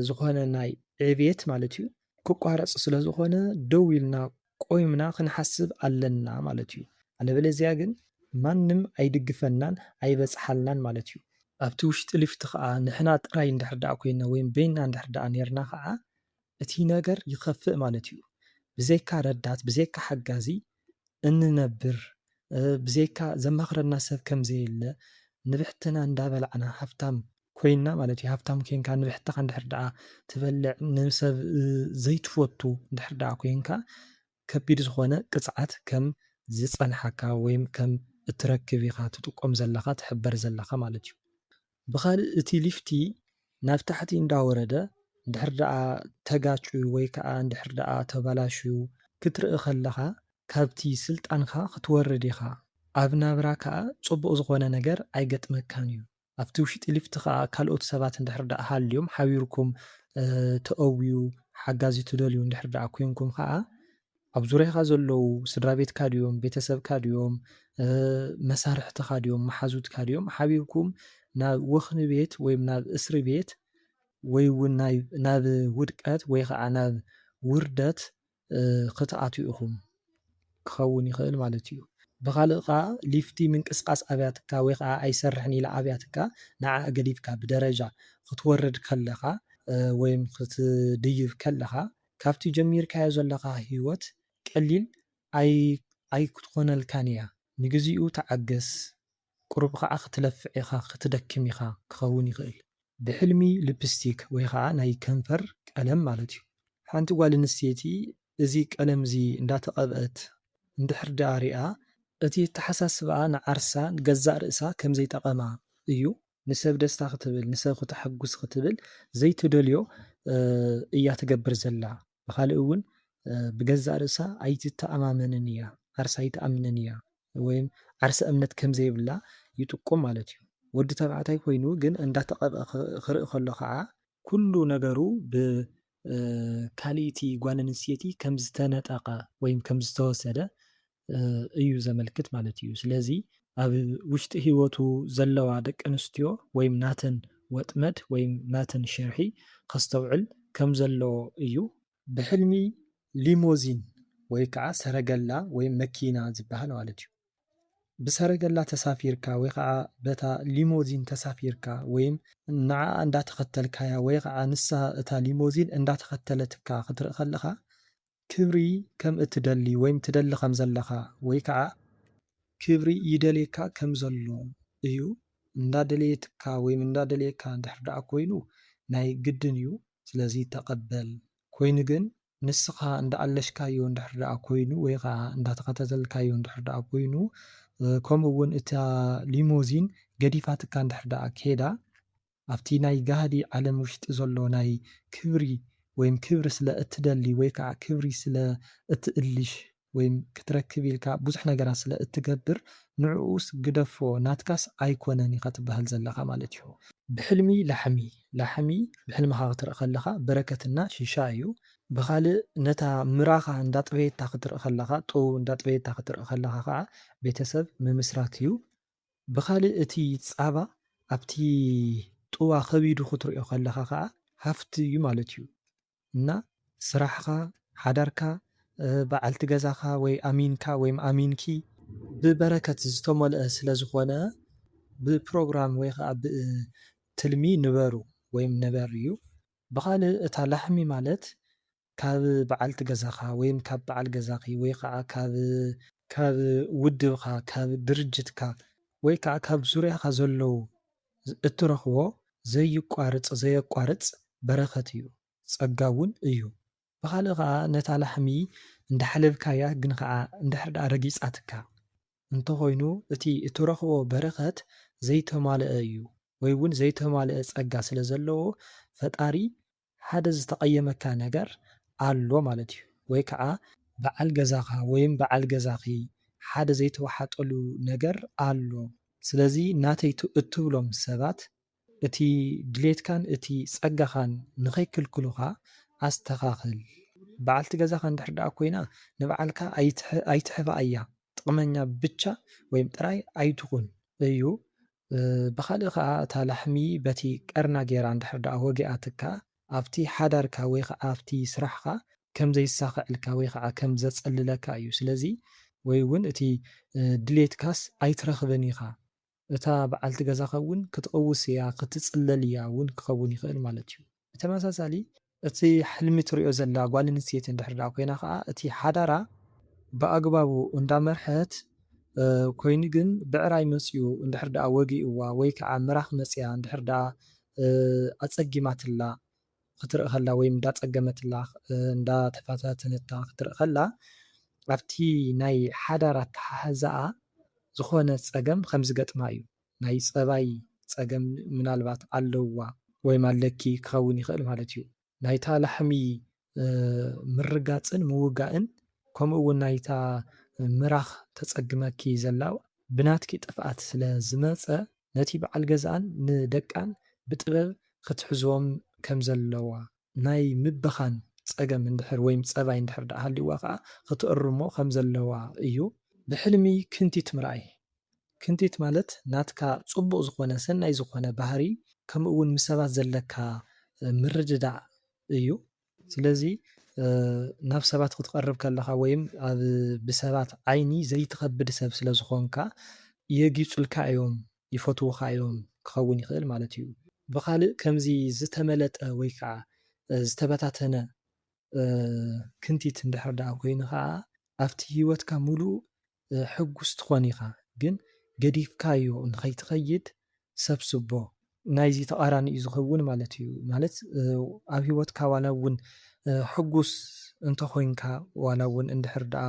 S1: ዝኾነ ናይ ዕብየት ማለት እዩ ክቋረፅ ስለ ዝኾነ ደው ኢልና ቆይምና ክንሓስብ ኣለና ማለት እዩ። ኣለበለዚያ ግን ማንም ኣይድግፈናን ኣይበፅሓልናን ማለት እዩ። ኣብቲ ውሽጢ ሊፍቲ ከዓ ንሕና ጥራይ እንድሕር ዳኣ ኮይና ወይም በይንና እንድሕር ዳኣ ነርና ከዓ እቲ ነገር ይኸፍእ ማለት እዩ። ብዘይካ ረዳት ብዘይካ ሓጋዚ እንነብር ብዘይካ ዘማኽረና ሰብ ከምዘየለ ንብሕትና እንዳበላዕና ሃብታም ኮይንና ማለት እዩ። ሃብታም ኮንካ ንብሕትኻ እንድሕር ዳኣ ትበልዕ ንሰብ ዘይትፈቱ እንድሕር ዳኣ ኮንካ ከቢድ ዝኾነ ቅፅዓት ከም ዝፀንሓካ ወይም ከም እትረክብ ኢኻ ትጥቆም ዘለኻ ትሕበር ዘለኻ ማለት እዩ። ብኻልእ እቲ ሊፍቲ ናብ ታሕቲ እንዳወረደ እንድሕር ዳኣ ተጋጭዩ ወይ ከዓ እንድሕር ዳኣ ተበላሽዩ ክትርኢ ከለኻ ካብቲ ስልጣንካ ክትወርድ ኢኻ። ኣብ ናብራ ከዓ ፅቡቕ ዝኾነ ነገር ኣይገጥመካን እዩ። ኣብቲ ውሽጢ ሊፍቲ ከዓ ካልኦት ሰባት እንድሕር ዳኣ ሃልዮም ሓቢርኩም ተአውዩ ሓጋዚ ትደልዩ እንድሕር ዳኣ ኮይንኩም ከዓ ኣብ ዙርያኻ ዘለዉ ስድራ ቤትካ ድዮም ቤተሰብካ ድዮም መሳርሕትካ ድዮም መሓዙትካ ድዮም ሓቢርኩም ናብ ወኽኒ ቤት ወይም ናብ እስሪ ቤት ወይ እውን ናብ ውድቀት ወይ ከዓ ናብ ውርደት ክትኣትዩ ኢኹም ክኸውን ይኽእል ማለት እዩ። ብኻልእ ከዓ ሊፍቲ ምንቅስቃስ ኣብያትካ ወይ ከዓ ኣይሰርሕን ኢላ ኣብያትካ ንዓ ገዲፍካ ብደረጃ ክትወርድ ከለኻ ወይም ክትድይብ ከለኻ ካብቲ ጀሚርካዮ ዘለኻ ሂወት ቀሊል ኣይክትኾነልካን እያ። ንግዚኡ ተዓገስ ቁሩብ ከዓ ክትለፍዕ ኢኻ ክትደክም ኢኻ ክኸውን ይኽእል። ብሕልሚ ልፕስቲክ ወይ ከዓ ናይ ከንፈር ቀለም ማለት እዩ። ሓንቲ ጓል ኣንስተይቲ እዚ ቀለም እዚ እንዳተቐብአት እንድሕር ዳኣ ሪኣ እቲ ተሓሳስብኣ ንዓርሳ ንገዛእ ርእሳ ከም ዘይጠቐማ እዩ። ንሰብ ደስታ ክትብል ንሰብ ክተሐጉስ ክትብል ዘይትደልዮ እያ ትገብር ዘላ። ብኻልእ እውን ብገዛእ ርእሳ ኣይትተኣማመንን እያ ዓርሳ ኣይትኣምንን እያ ወይም ዓርሰ እምነት ከም ዘይብላ ይጥቁም ማለት እዩ። ወዲ ተባዕታይ ኮይኑ ግን እንዳተቐብአ ክርኢ ከሎ ከዓ ኩሉ ነገሩ ብካልእቲ ጓል ኣንስተይቲ ከም ዝተነጠቐ ወይም ከም ዝተወሰደ እዩ ዘመልክት ማለት እዩ። ስለዚ ኣብ ውሽጢ ሂወቱ ዘለዋ ደቂ ኣንስትዮ ወይም ናተን ወጥመድ ወይም ናተን ሽርሒ ከስተውዕል ከም ዘለዎ እዩ። ብሕልሚ ሊሞዚን ወይ ከዓ ሰረገላ ወይም መኪና ዝበሃል ማለት እዩ። ብሰረገላ ተሳፊርካ ወይ ከዓ በታ ሊሞዚን ተሳፊርካ ወይም ንዓ እንዳተኸተልካያ ወይ ከዓ ንሳ እታ ሊሞዚን እንዳተኸተለትካ ክትርኢ ከለኻ ክብሪ ከም እትደሊ ወይም ትደሊ ከም ዘለኻ ወይ ከዓ ክብሪ ይደልየካ ከም ዘሎ እዩ። እንዳደለየትካ ወይም እንዳደለየካ እንድሕር ዳኣ ኮይኑ ናይ ግድን እዩ። ስለዚ ተቐበል ኮይኑ ግን ንስኻ እንዳኣለሽካዮ እንድሕር ዳኣ ኮይኑ ወይ ከዓ እንዳተኸታተልካዮ እንድሕር ዳኣ ኮይኑ ከምኡ እውን እታ ሊሞዚን ገዲፋትካ እንድሕር ዳኣ ከይዳ ኣብቲ ናይ ጋህዲ ዓለም ውሽጢ ዘሎ ናይ ክብሪ ወይም ክብሪ ስለ እትደሊ ወይ ከዓ ክብሪ ስለ እትእልሽ ወይም ክትረክብ ኢልካ ብዙሕ ነገራት ስለ እትገብር ንዕኡስ ግደፎ ናትካስ ኣይኮነን ኢኻ ትበሃል ዘለኻ ማለት እዩ። ብሕልሚ ላሕሚ ብሕልምኻ ክትርኢ ከለኻ በረከትና ሽሻ እዩ። ብኻልእ ነታ ምራኻ እንዳጥበየታ ክትርኢ ከለኻ ጡብ እንዳጥበየታ ክትርኢ ከለኻ ከዓ ቤተሰብ ምምስራት እዩ። ብኻልእ እቲ ፃባ ኣብቲ ጡባ ከቢዱ ክትሪኦ ከለኻ ከዓ ሃፍቲ እዩ ማለት እዩ። እና ስራሕኻ ሓዳርካ በዓልቲ ገዛኻ ወይ ኣሚንካ ወይም ኣሚንኪ ብበረከት ዝተመልአ ስለ ዝኾነ ብፕሮግራም ወይ ከዓ ትልሚ ንበሩ ወይም ነበሩ እዩ። ብኻልእ እታ ላሕሚ ማለት ካብ በዓልቲ ገዛኻ ወይም ካብ በዓል ገዛኺ ወይ ከዓ ካብ ውድብኻ ካብ ድርጅትካ ወይ ከዓ ካብ ዙርያኻ ዘለዉ እትረኽቦ ዘየቋርፅ በረኸት እዩ፣ ፀጋ እውን እዩ። ብኻልእ ከዓ ነታ ላሕሚ እንዳሓለብካያ ግን ከዓ እንድሕር ደኣ ረጊፃትካ እንተኾይኑ እቲ እትረኽቦ በረኸት ዘይተማልአ እዩ ወይ እውን ዘይተማልአ ፀጋ ስለ ዘለዎ ፈጣሪ ሓደ ዝተቐየመካ ነገር ኣሎ ማለት እዩ። ወይ ከዓ በዓል ገዛኻ ወይም በዓል ገዛኺ ሓደ ዘይተዋሓጠሉ ነገር ኣሎ። ስለዚ ናተይ እትብሎም ሰባት እቲ ድሌትካን እቲ ፀጋኻን ንኸይክልክሉኻ ኣስተኻኽል። በዓልቲ ገዛኻ እንድሕር ደኣ ኮይና ንበዓልካ ኣይትሕባ እያ ጥቕመኛ ብቻ ወይም ጥራይ ኣይትኹን እዩ። ብኻልእ ከዓ እታ ላሕሚ በቲ ቀርና ጌራ እንድሕር ደኣ ወጊኣትካ ኣብቲ ሓዳርካ ወይ ከዓ ኣብቲ ስራሕካ ከም ዘይሳኽዐልካ ወይ ከዓ ከም ዘፀልለካ እዩ። ስለዚ ወይ እውን እቲ ድሌትካስ ኣይትረኽብን ኢኻ እታ በዓልቲ ገዛኻ እውን ክትቕውስ እያ ክትፅለል እያ እውን ክኸውን ይኽእል ማለት እዩ። ብተመሳሳሊ እቲ ሕልሚ ትሪኦ ዘላ ጓል ኣንስተይቲ እንድሕር ደኣ ኮይና ከዓ እቲ ሓዳራ ብኣግባቡ እንዳመርሐት ኮይኑ ግን ብዕራይ መፅኡ እንድሕር ደኣ ወጊእዋ ወይ ከዓ ምራኽ መፅያ እንድሕር ደኣ ኣፀጊማትላ ክትርኢ ከላ ወይ እንዳፀገመትላ እንዳተፈታተነታ ክትርኢ ከላ ኣብቲ ናይ ሓዳር ኣተሓሕዛኣ ዝኾነ ፀገም ከም ዝገጥማ እዩ። ናይ ፀባይ ፀገም ምናልባት ኣለዋ ወይም ኣለኪ ክኸውን ይኽእል ማለት እዩ። ናይታ ላሕሚ ምርጋፅን ምውጋእን ከምኡ እውን ናይታ ምራኽ ተፀግመኪ ዘላ ብናትኪ ጥፍኣት ስለ ዝመፀ ነቲ በዓል ገዛኣን ንደቃን ብጥበብ ክትሕዝዎም ከም ዘለዋ ናይ ምብኻን ፀገም እንድሕር ወይም ፀባይ እንድሕር ደኣ ሃልይዋ ከዓ ክትእርሞ ከም ዘለዋ እዩ። ብሕልሚ ክንቲት ምርኣይ ክንቲት ማለት ናትካ ፅቡቕ ዝኾነ ሰናይ ዝኾነ ባህሪ ከምኡ እውን ምሰባት ዘለካ ምርድዳእ እዩ። ስለዚ ናብ ሰባት ክትቀርብ ከለኻ ወይም ኣብ ብሰባት ዓይኒ ዘይትኸብድ ሰብ ስለ ዝኾንካ የጊፁልካ እዮም ይፈትዉካ እዮም ክኸውን ይኽእል ማለት እዩ። ብኻልእ ከምዚ ዝተመለጠ ወይ ከዓ ዝተበታተነ ክንቲት እንድሕር ደኣ ኮይኑ ከዓ ኣብቲ ሂወትካ ሙሉእ ሕጉስ ትኾን ኢኻ ግን ገዲፍካዮ ንኸይትኸይድ ሰብስቦ ናይዚ ተቓራኒ እዩ ዝኸውን ማለት እዩ። ማለት ኣብ ሂወትካ ዋላ እውን ሕጉስ እንተኮይንካ ዋላ እውን እንድሕር ደኣ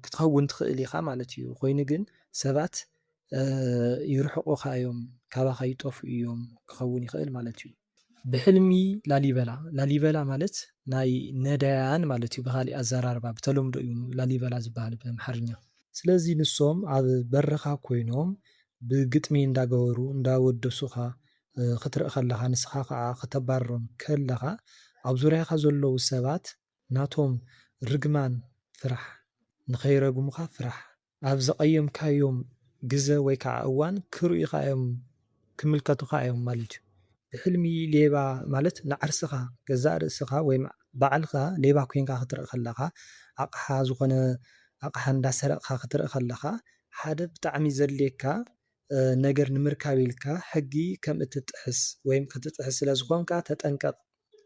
S1: ክትኸውን ትኽእል ኢኻ ማለት እዩ። ኮይኑ ግን ሰባት ይርሕቑካ እዮም ካባኻ ይጠፍኡ እዮም ክኸውን ይኽእል ማለት እዩ። ብሕልሚ ላሊበላ ማለት ናይ ነዳያን ማለት እዩ ብኻሊእ ኣዘራርባ ብተለምዶ እዩ ላሊበላ ዝበሃል ብኣምሓርኛ። ስለዚ ንሶም ኣብ በርኻ ኮይኖም ብግጥሚ እንዳገበሩ እንዳወደሱኻ ክትርኢ ከለኻ ንስኻ ከዓ ከተባርሮም ከለኻ ኣብ ዙርያኻ ዘለዉ ሰባት ናቶም ርግማን ፍራሕ ንኸይረግሙኻ ፍራሕ ኣብ ዘቐየምካዮም ግዘ ወይ ከዓ እዋን ክርእዩኻ እዮም ክምልከቱኻ እዮም ማለት እዩ። ብሕልሚ ሌባ ማለት ንዓርስኻ ገዛእ ርእስኻ ወይም ባዕልኻ ሌባ ኮይንካ ክትርኢ ከለኻ ኣቕሓ ዝኾነ ኣቕሓ እንዳሰረቕካ ክትርኢ ከለኻ ሓደ ብጣዕሚ ዘድልየካ ነገር ንምርካብ ኢልካ ሕጊ ከም እትጥሕስ ወይም ክትጥሕስ ስለ ዝኾንካ ተጠንቀቕ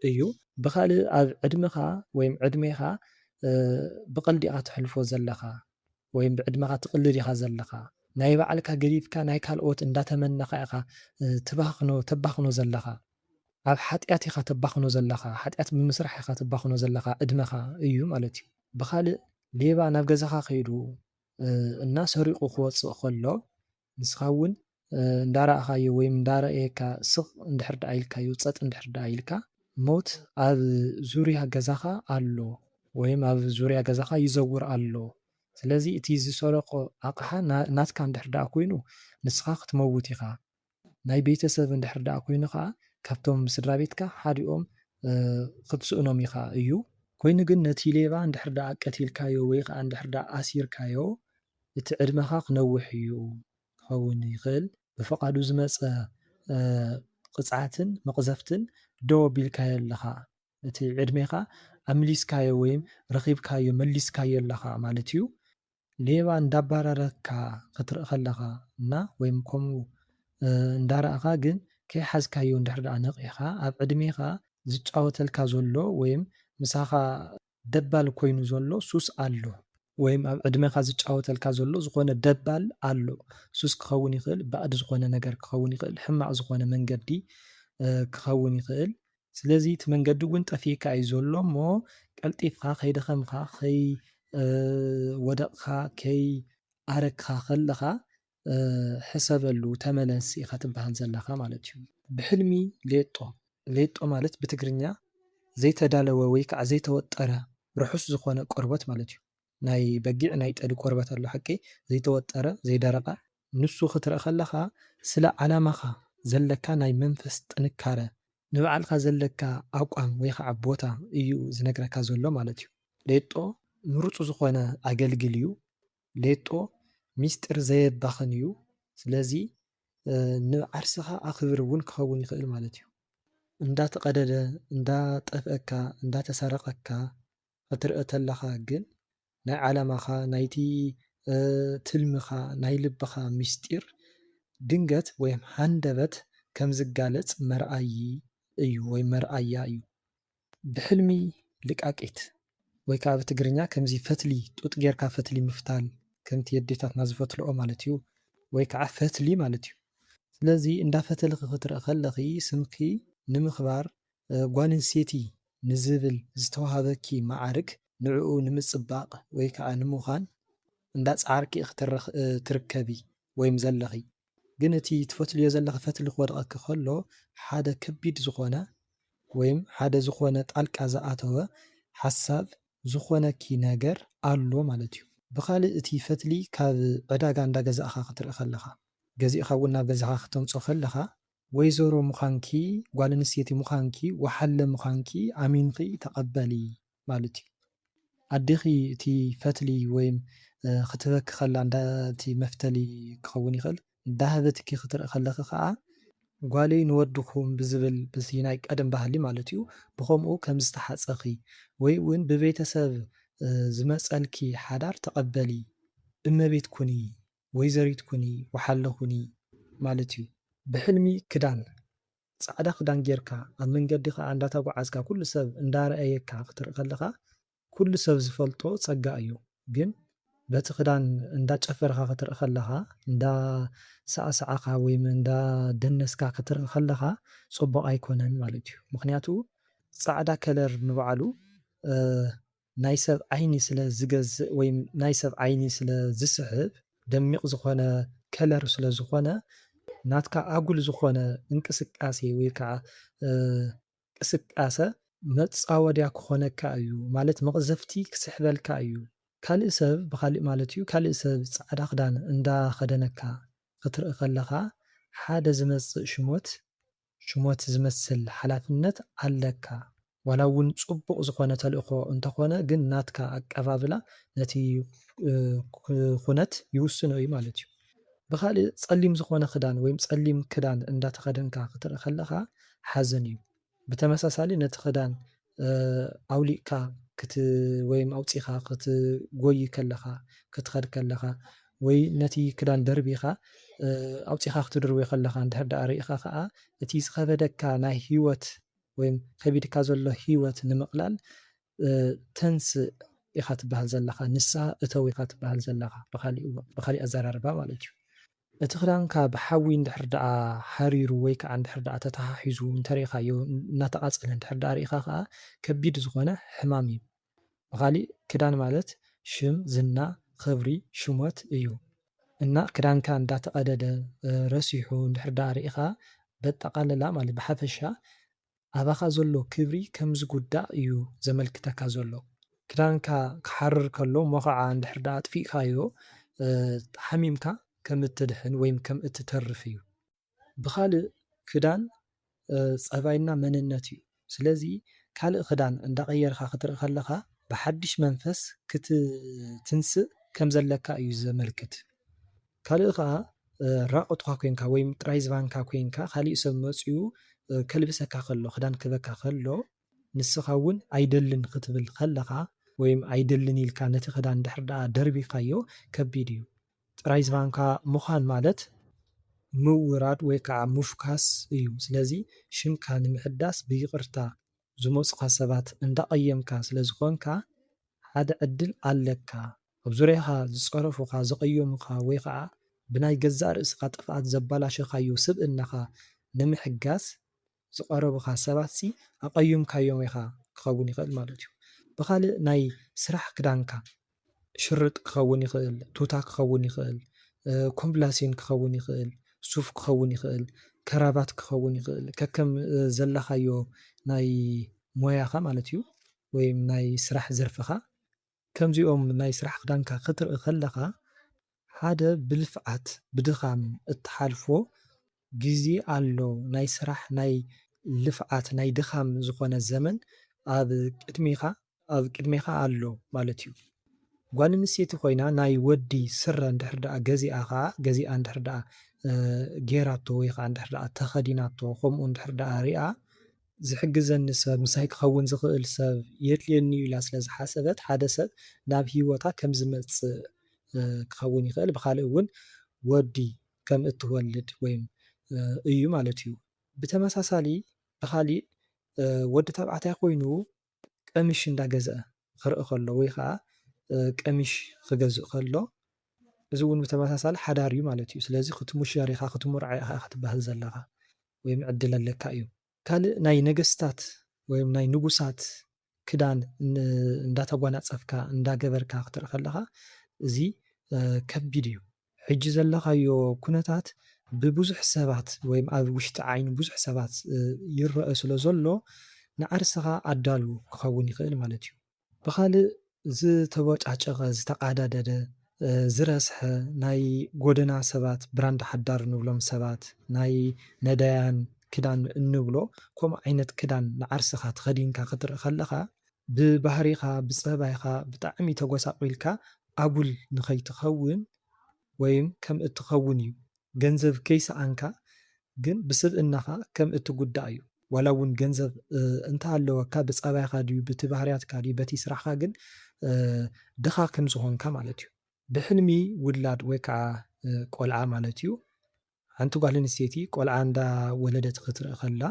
S1: እዩ። ብኻልእ ኣብ ዕድመኻ ወይም ዕድሜኻ ብቐልዲ ኢኻ ትሕልፎ ዘለኻ ወይም ብዕድመኻ ትቕልድ ኢኻ ዘለኻ ናይ ባዕልካ ገዲፍካ ናይ ካልኦት እንዳተመነኻ ኢኻ ተባኽኖ ዘለኻ ኣብ ሓጢኣት ኢኻ ተባኽኖ ዘለኻ ሓጢኣት ብምስራሕ ኢኻ ተባኽኖ ዘለኻ ዕድመኻ እዩ ማለት እዩ። ብኻልእ ሌባ ናብ ገዛኻ ከይዱ እና ሰሪቑ ክወፅእ ከሎ ንስኻ እውን እንዳረኣኻዮ ወይም እንዳረአየካ ስቕ እንድሕር ደኣ ኢልካዮ ፀጥ እንድሕር ደኣ ኢልካ ሞት ኣብ ዙርያ ገዛኻ ኣሎ ወይም ኣብ ዙርያ ገዛኻ ይዘውር ኣሎ። ስለዚ እቲ ዝሰረቆ ኣቕሓ ናትካ እንድሕር ደኣ ኮይኑ ንስኻ ክትመውት ኢኻ። ናይ ቤተሰብ እንድሕር ደኣ ኮይኑ ከዓ ካብቶም ስድራ ቤትካ ሓዲኦም ክትስእኖም ኢኻ እዩ። ኮይኑ ግን ነቲ ሌባ እንድሕር ደኣ ቀቲልካዮ ወይ ከዓ እንድሕር ደኣ ኣሲርካዮ እቲ ዕድመኻ ክነውሕ እዩ ክኸውን ይኽእል። ብፍቓዱ ዝመፀ ቅፅዓትን መቕዘፍትን ደው ኣቢልካዮ ኣለኻ እቲ ዕድሜኻ ኣምሊስካዮ ወይም ረኺብካዮ መሊስካዮ ኣለኻ ማለት እዩ። ሌባ እንዳባረረካ ክትርኢ ከለኻ እና ወይም ከምኡ እንዳረኣኻ ግን ከይሓዝካዮ እንድሕር ደኣ ነቒኻ ኣብ ዕድሜኻ ዝጫወተልካ ዘሎ ወይም ምሳኻ ደባል ኮይኑ ዘሎ ሱስ ኣሎ ወይም ኣብ ዕድሜኻ ዝጫወተልካ ዘሎ ዝኾነ ደባል ኣሎ። ሱስ ክኸውን ይኽእል፣ ባእዲ ዝኾነ ነገር ክኸውን ይኽእል፣ ሕማቕ ዝኾነ መንገዲ ክኸውን ይኽእል። ስለዚ እቲ መንገዲ እውን ጠፊእካ እዩ ዘሎ እሞ ቀልጢፍካ ከይደኸምካ ከይወደቕካ ከይኣረግካ ከለኻ ሕሰበሉ ተመለስ ኢኻ ትበሃል ዘለኻ ማለት እዩ። ብሕልሚ ሌጦ ማለት ብትግርኛ ዘይተዳለወ ወይ ከዓ ዘይተወጠረ ርሑስ ዝኾነ ቆርበት ማለት እዩ። ናይ በጊዕ ናይ ጤል ቆርበት ኣሎ ሓቂ ዘይተወጠረ ዘይደረቐ ንሱ ክትርኢ ከለኻ ስለ ዓላማኻ ዘለካ ናይ መንፈስ ጥንካረ ንባዕልካ ዘለካ ኣቋም ወይ ከዓ ቦታ እዩ ዝነግረካ ዘሎ ማለት እዩ። ሌጦ ምሩፁ ዝኾነ ኣገልግል እዩ። ሌጦ ሚስጥር ዘየባኽን እዩ። ስለዚ ንዓርስኻ ኣኽብር እውን ክኸውን ይኽእል ማለት እዩ። እንዳተቐደደ እንዳጠፍአካ እንዳተሰረቐካ ክትርኢ ተለኻ ግን ናይ ዓላማኻ ናይቲ ትልምኻ ናይ ልብኻ ምስጢር ድንገት ወይም ሃንደበት ከም ዝጋለጽ መርኣዪ እዩ ወይ መርኣያ እዩ። ብሕልሚ ልቃቂት ወይ ከዓ ብትግርኛ ከምዚ ፈትሊ ጡጥ ጌርካ ፈትሊ ምፍታል ከምቲ የዴታትና ዝፈትልኦ ማለት እዩ ወይ ከዓ ፈትሊ ማለት እዩ። ስለዚ እንዳፈተልኺ ክትርኢ ከለኺ ስምኪ ንምኽባር ጓል ኣንስተይቲ ንዝብል ዝተዋሃበኪ ማዕርግ ንዕኡ ንምጽባቕ ወይ ከዓ ንምዃን እንዳጻዕርኪ ትርከቢ ወይም ዘለኺ ግን እቲ ትፈትልዮ ዘለኺ ፈትሊ ክወድቐኪ ከሎ ሓደ ከቢድ ዝኾነ ወይም ሓደ ዝኾነ ጣልቃ ዝኣተወ ሓሳብ ዝኾነኪ ነገር ኣሎ ማለት እዩ። ብኻልእ እቲ ፈትሊ ካብ ዕዳጋ እንዳገዛእኻ ክትርኢ ከለኻ ገዚእኻ እውን ናብ ገዛኻ ክተምፆ ከለኻ ወይዘሮ ምዃንኪ ጓል ኣንስተይቲ ምዃንኪ ወሓለ ምዃንኪ ኣሚንኺ ተቐበሊ ማለት እዩ። ኣዴኺ እቲ ፈትሊ ወይም ክትበኪ ከላ እቲ መፍተሊ ክኸውን ይኽእል እንዳሃበትኪ ክትርኢ ከለኺ ከዓ ጓለይ ንወድኹም ብዝብል በቲ ናይ ቀደም ባህሊ ማለት እዩ ብኸምኡ ከም ዝተሓፀኺ ወይ እውን ብቤተሰብ ዝመፀልኪ ሓዳር ተቐበሊ እመቤት ኩኒ ወይዘሪት ኩኒ ወሓለ ኩኒ ማለት እዩ። ብሕልሚ ክዳን ፃዕዳ ክዳን ጌርካ ኣብ መንገዲ ከዓ እንዳተጓዓዝካ ኩሉ ሰብ እንዳረኣየካ ክትርኢ ከለኻ ኩሉ ሰብ ዝፈልጦ ፀጋ እዩ። ግን በቲ ክዳን እንዳጨፈርካ ክትርኢ ከለኻ እንዳሳዕሳዓኻ ወይ እንዳደነስካ ክትርኢ ከለኻ ፅቡቕ ኣይኮነን ማለት እዩ። ምክንያቱ ፃዕዳ ከለር ንባዕሉ ናይ ሰብ ዓይኒ ስለ ዝገዝእ ወይ ናይ ሰብ ዓይኒ ስለ ዝስሕብ ደሚቕ ዝኾነ ከለር ስለ ዝኾነ ናትካ ኣጉል ዝኾነ እንቅስቃሴ ወይ ከዓ ቅስቃሰ መፃወድያ ክኾነካ እዩ ማለት መቕዘፍቲ ክስሕበልካ እዩ። ካልእ ሰብ ብኻሊእ ማለት እዩ ካልእ ሰብ ፃዕዳ ክዳን እንዳኸደነካ ክትርኢ ከለኻ ሓደ ዝመፅእ ሽሞት ዝመስል ሓላፍነት ኣለካ ዋላ እውን ፅቡቕ ዝኾነ ተልእኾ እንተኾነ ግን ናትካ ኣቀባብላ ነቲ ኩነት ይውስኖ እዩ ማለት እዩ። ብኻልእ ፀሊም ዝኾነ ክዳን ወይም ፀሊም ክዳን እንዳተኸደንካ ክትርኢ ከለኻ ሓዘን እዩ። ብተመሳሳሊ ነቲ ክዳን ኣውሊቕካ ወይም ኣውፂኻ ክትጎይ ከለኻ ክትኸድ ከለኻ ወይ ነቲ ክዳን ደርቢኻ ኣውፂኻ ክትድርብዮ ከለኻ እንድሕር ዳኣ ሪኢኻ ከዓ እቲ ዝኸበደካ ናይ ሂወት ወይም ከቢድካ ዘሎ ሂወት ንምቕላል ተንስእ ኢኻ ትበሃል ዘለኻ ንስሓ እተው ኢኻ ትበሃል ዘለኻ ብኻሊእ ኣዘራርባ ማለት እዩ። እቲ ክዳንካ ብሓዊ እንድሕር ደኣ ሓሪሩ ወይ ከዓ እንድሕር ደኣ ተተሓሒዙ እንተሪእኻዮ እናተቓፀለ እንድሕር ደኣ ሪኢኻ ከዓ ከቢድ ዝኾነ ሕማም እዩ። ብኻሊእ ክዳን ማለት ሽም ዝና ክብሪ ሽሞት እዩ እና ክዳንካ እንዳተቐደደ ረሲሑ እንድሕር ደኣ ሪኢኻ በጠቓለላ ማለት ብሓፈሻ ኣባኻ ዘሎ ክብሪ ከም ዝጉዳእ እዩ ዘመልክተካ ዘሎ። ክዳንካ ክሓርር ከሎ እሞ ከዓ እንድሕር ደኣ ኣጥፊእካዮ ሓሚምካ ከም እትድሕን ወይም ከም እትተርፍ እዩ። ብኻልእ ክዳን ፀባይና መንነት እዩ። ስለዚ ካልእ ክዳን እንዳቐየርካ ክትርኢ ከለኻ ብሓድሽ መንፈስ ክትትንስእ ከም ዘለካ እዩ ዘመልክት። ካልእ ከዓ ራቁትካ ኮንካ ወይም ጥራይ ዝባንካ ኮንካ ካሊእ ሰብ መፅኡ ከልብሰካ ከሎ ክዳን ክህበካ ከሎ ንስኻ እውን ኣይደልን ክትብል ከለኻ ወይም ኣይደልን ኢልካ ነቲ ክዳን እንድሕር ደኣ ደርቢኻዮ ከቢድ እዩ። ጥራይ ዝባንካ ምዃን ማለት ምውራድ ወይ ከዓ ምፍካስ እዩ። ስለዚ ሽምካ ንምሕዳስ ብይቕርታ ዝመፁኻ ሰባት እንዳቐየምካ ስለ ዝኾንካ ሓደ ዕድል ኣለካ። ኣብ ዙርያኻ ዝፀረፉኻ ዝቐየሙኻ ወይ ከዓ ብናይ ገዛእ ርእስኻ ጥፍኣት ዘበላሸኻዮ ስብእናኻ ንምሕጋዝ ዝቐረቡኻ ሰባት ኣቐዩምካዮም ኢኻ ክኸውን ይኽእል ማለት እዩ። ብኻልእ ናይ ስራሕ ክዳንካ ሽርጥ ክኸውን ይኽእል፣ ቱታ ክኸውን ይኽእል፣ ኮምፕላሴን ክኸውን ይኽእል፣ ሱፍ ክኸውን ይኽእል፣ ከራባት ክኸውን ይኽእል፣ ከከም ዘለኻዮ ናይ ሞያኻ ማለት እዩ ወይ ናይ ስራሕ ዘርፍኻ ከምዚኦም ናይ ስራሕ ክዳንካ ክትርኢ ከለኻ ሓደ ብልፍዓት ብድኻም እትሓልፎ ግዜ ኣሎ። ናይ ስራሕ ናይ ልፍዓት ናይ ድኻም ዝኾነ ዘመን ኣብ ቅድሜኻ ኣሎ ማለት እዩ። ጓል ኣንስተይቲ ኮይና ናይ ወዲ ስረ እንድሕር ደኣ ገዚኣ እንድሕር ደኣ ጌራቶ ወይ ከዓ እንድሕር ደኣ ተኸዲናቶ ከምኡ እንድሕር ደኣ ሪኣ ዝሕግዘኒ ሰብ ምሳይ ክኸውን ዝኽእል ሰብ የድልየኒ እዩ ኢላ ስለ ዝሓሰበት ሓደ ሰብ ናብ ሂወታ ከም ዝመፅእ ክኸውን ይኽእል። ብኻልእ እውን ወዲ ከም እትወልድ ወይ እዩ ማለት እዩ። ብተመሳሳሊ ብኻሊእ ወዲ ተባዕታይ ኮይኑ ቀሚሽ እንዳገዝአ ክርኢ ከሎ ወይ ከዓ ቀሚሽ ክገዝእ ከሎ እዚ እውን ብተመሳሳሊ ሓዳር እዩ ማለት እዩ። ስለዚ ክትሙሸር ኢኻ ክትሙርዓይ ኢኻ ክትበሃል ዘለኻ ወይ ዕድል ኣለካ እዩ። ካልእ ናይ ነገስታት ወይ ናይ ንጉሳት ክዳን እንዳተጓናፀፍካ እንዳገበርካ ክትርኢ ከለኻ እዚ ከቢድ እዩ። ሕጂ ዘለኻዮ ኩነታት ብብዙሕ ሰባት ወይ ኣብ ውሽጢ ዓይኒ ብዙሕ ሰባት ይረአ ስለ ዘሎ ንዓርስኻ ኣዳልው ክኸውን ይኽእል ማለት እዩ። ብኻልእ ዝተቦጫጨቐ ዝተቃዳደደ ዝረስሐ ናይ ጎደና ሰባት ብራንዳ ሓዳር እንብሎም ሰባት ናይ ነዳያን ክዳን እንብሎ ከምኡ ዓይነት ክዳን ንዓርስኻ ተኸዲንካ ክትርኢ ከለኻ ብባህሪኻ ብፀባይኻ ብጣዕሚ ተጎሳቂልካ ኣጉል ንኸይትኸውን ወይም ከም እትኸውን እዩ። ገንዘብ ከይሰኣንካ ግን ብስብእናኻ ከም እትጉዳእ እዩ። ዋላ እውን ገንዘብ እንተሃለወካ ብፀባይካ ድዩ በቲ ባህርያትካ ድዩ በቲ ስራሕካ ግን ድኻ ከም ዝኾንካ ማለት እዩ። ብሕልሚ ውላድ ወይ ከዓ ቆልዓ ማለት እዩ። ሓንቲ ጓል ኣንስተይቲ ቆልዓ እንዳወለደት ክትርኢ ከላ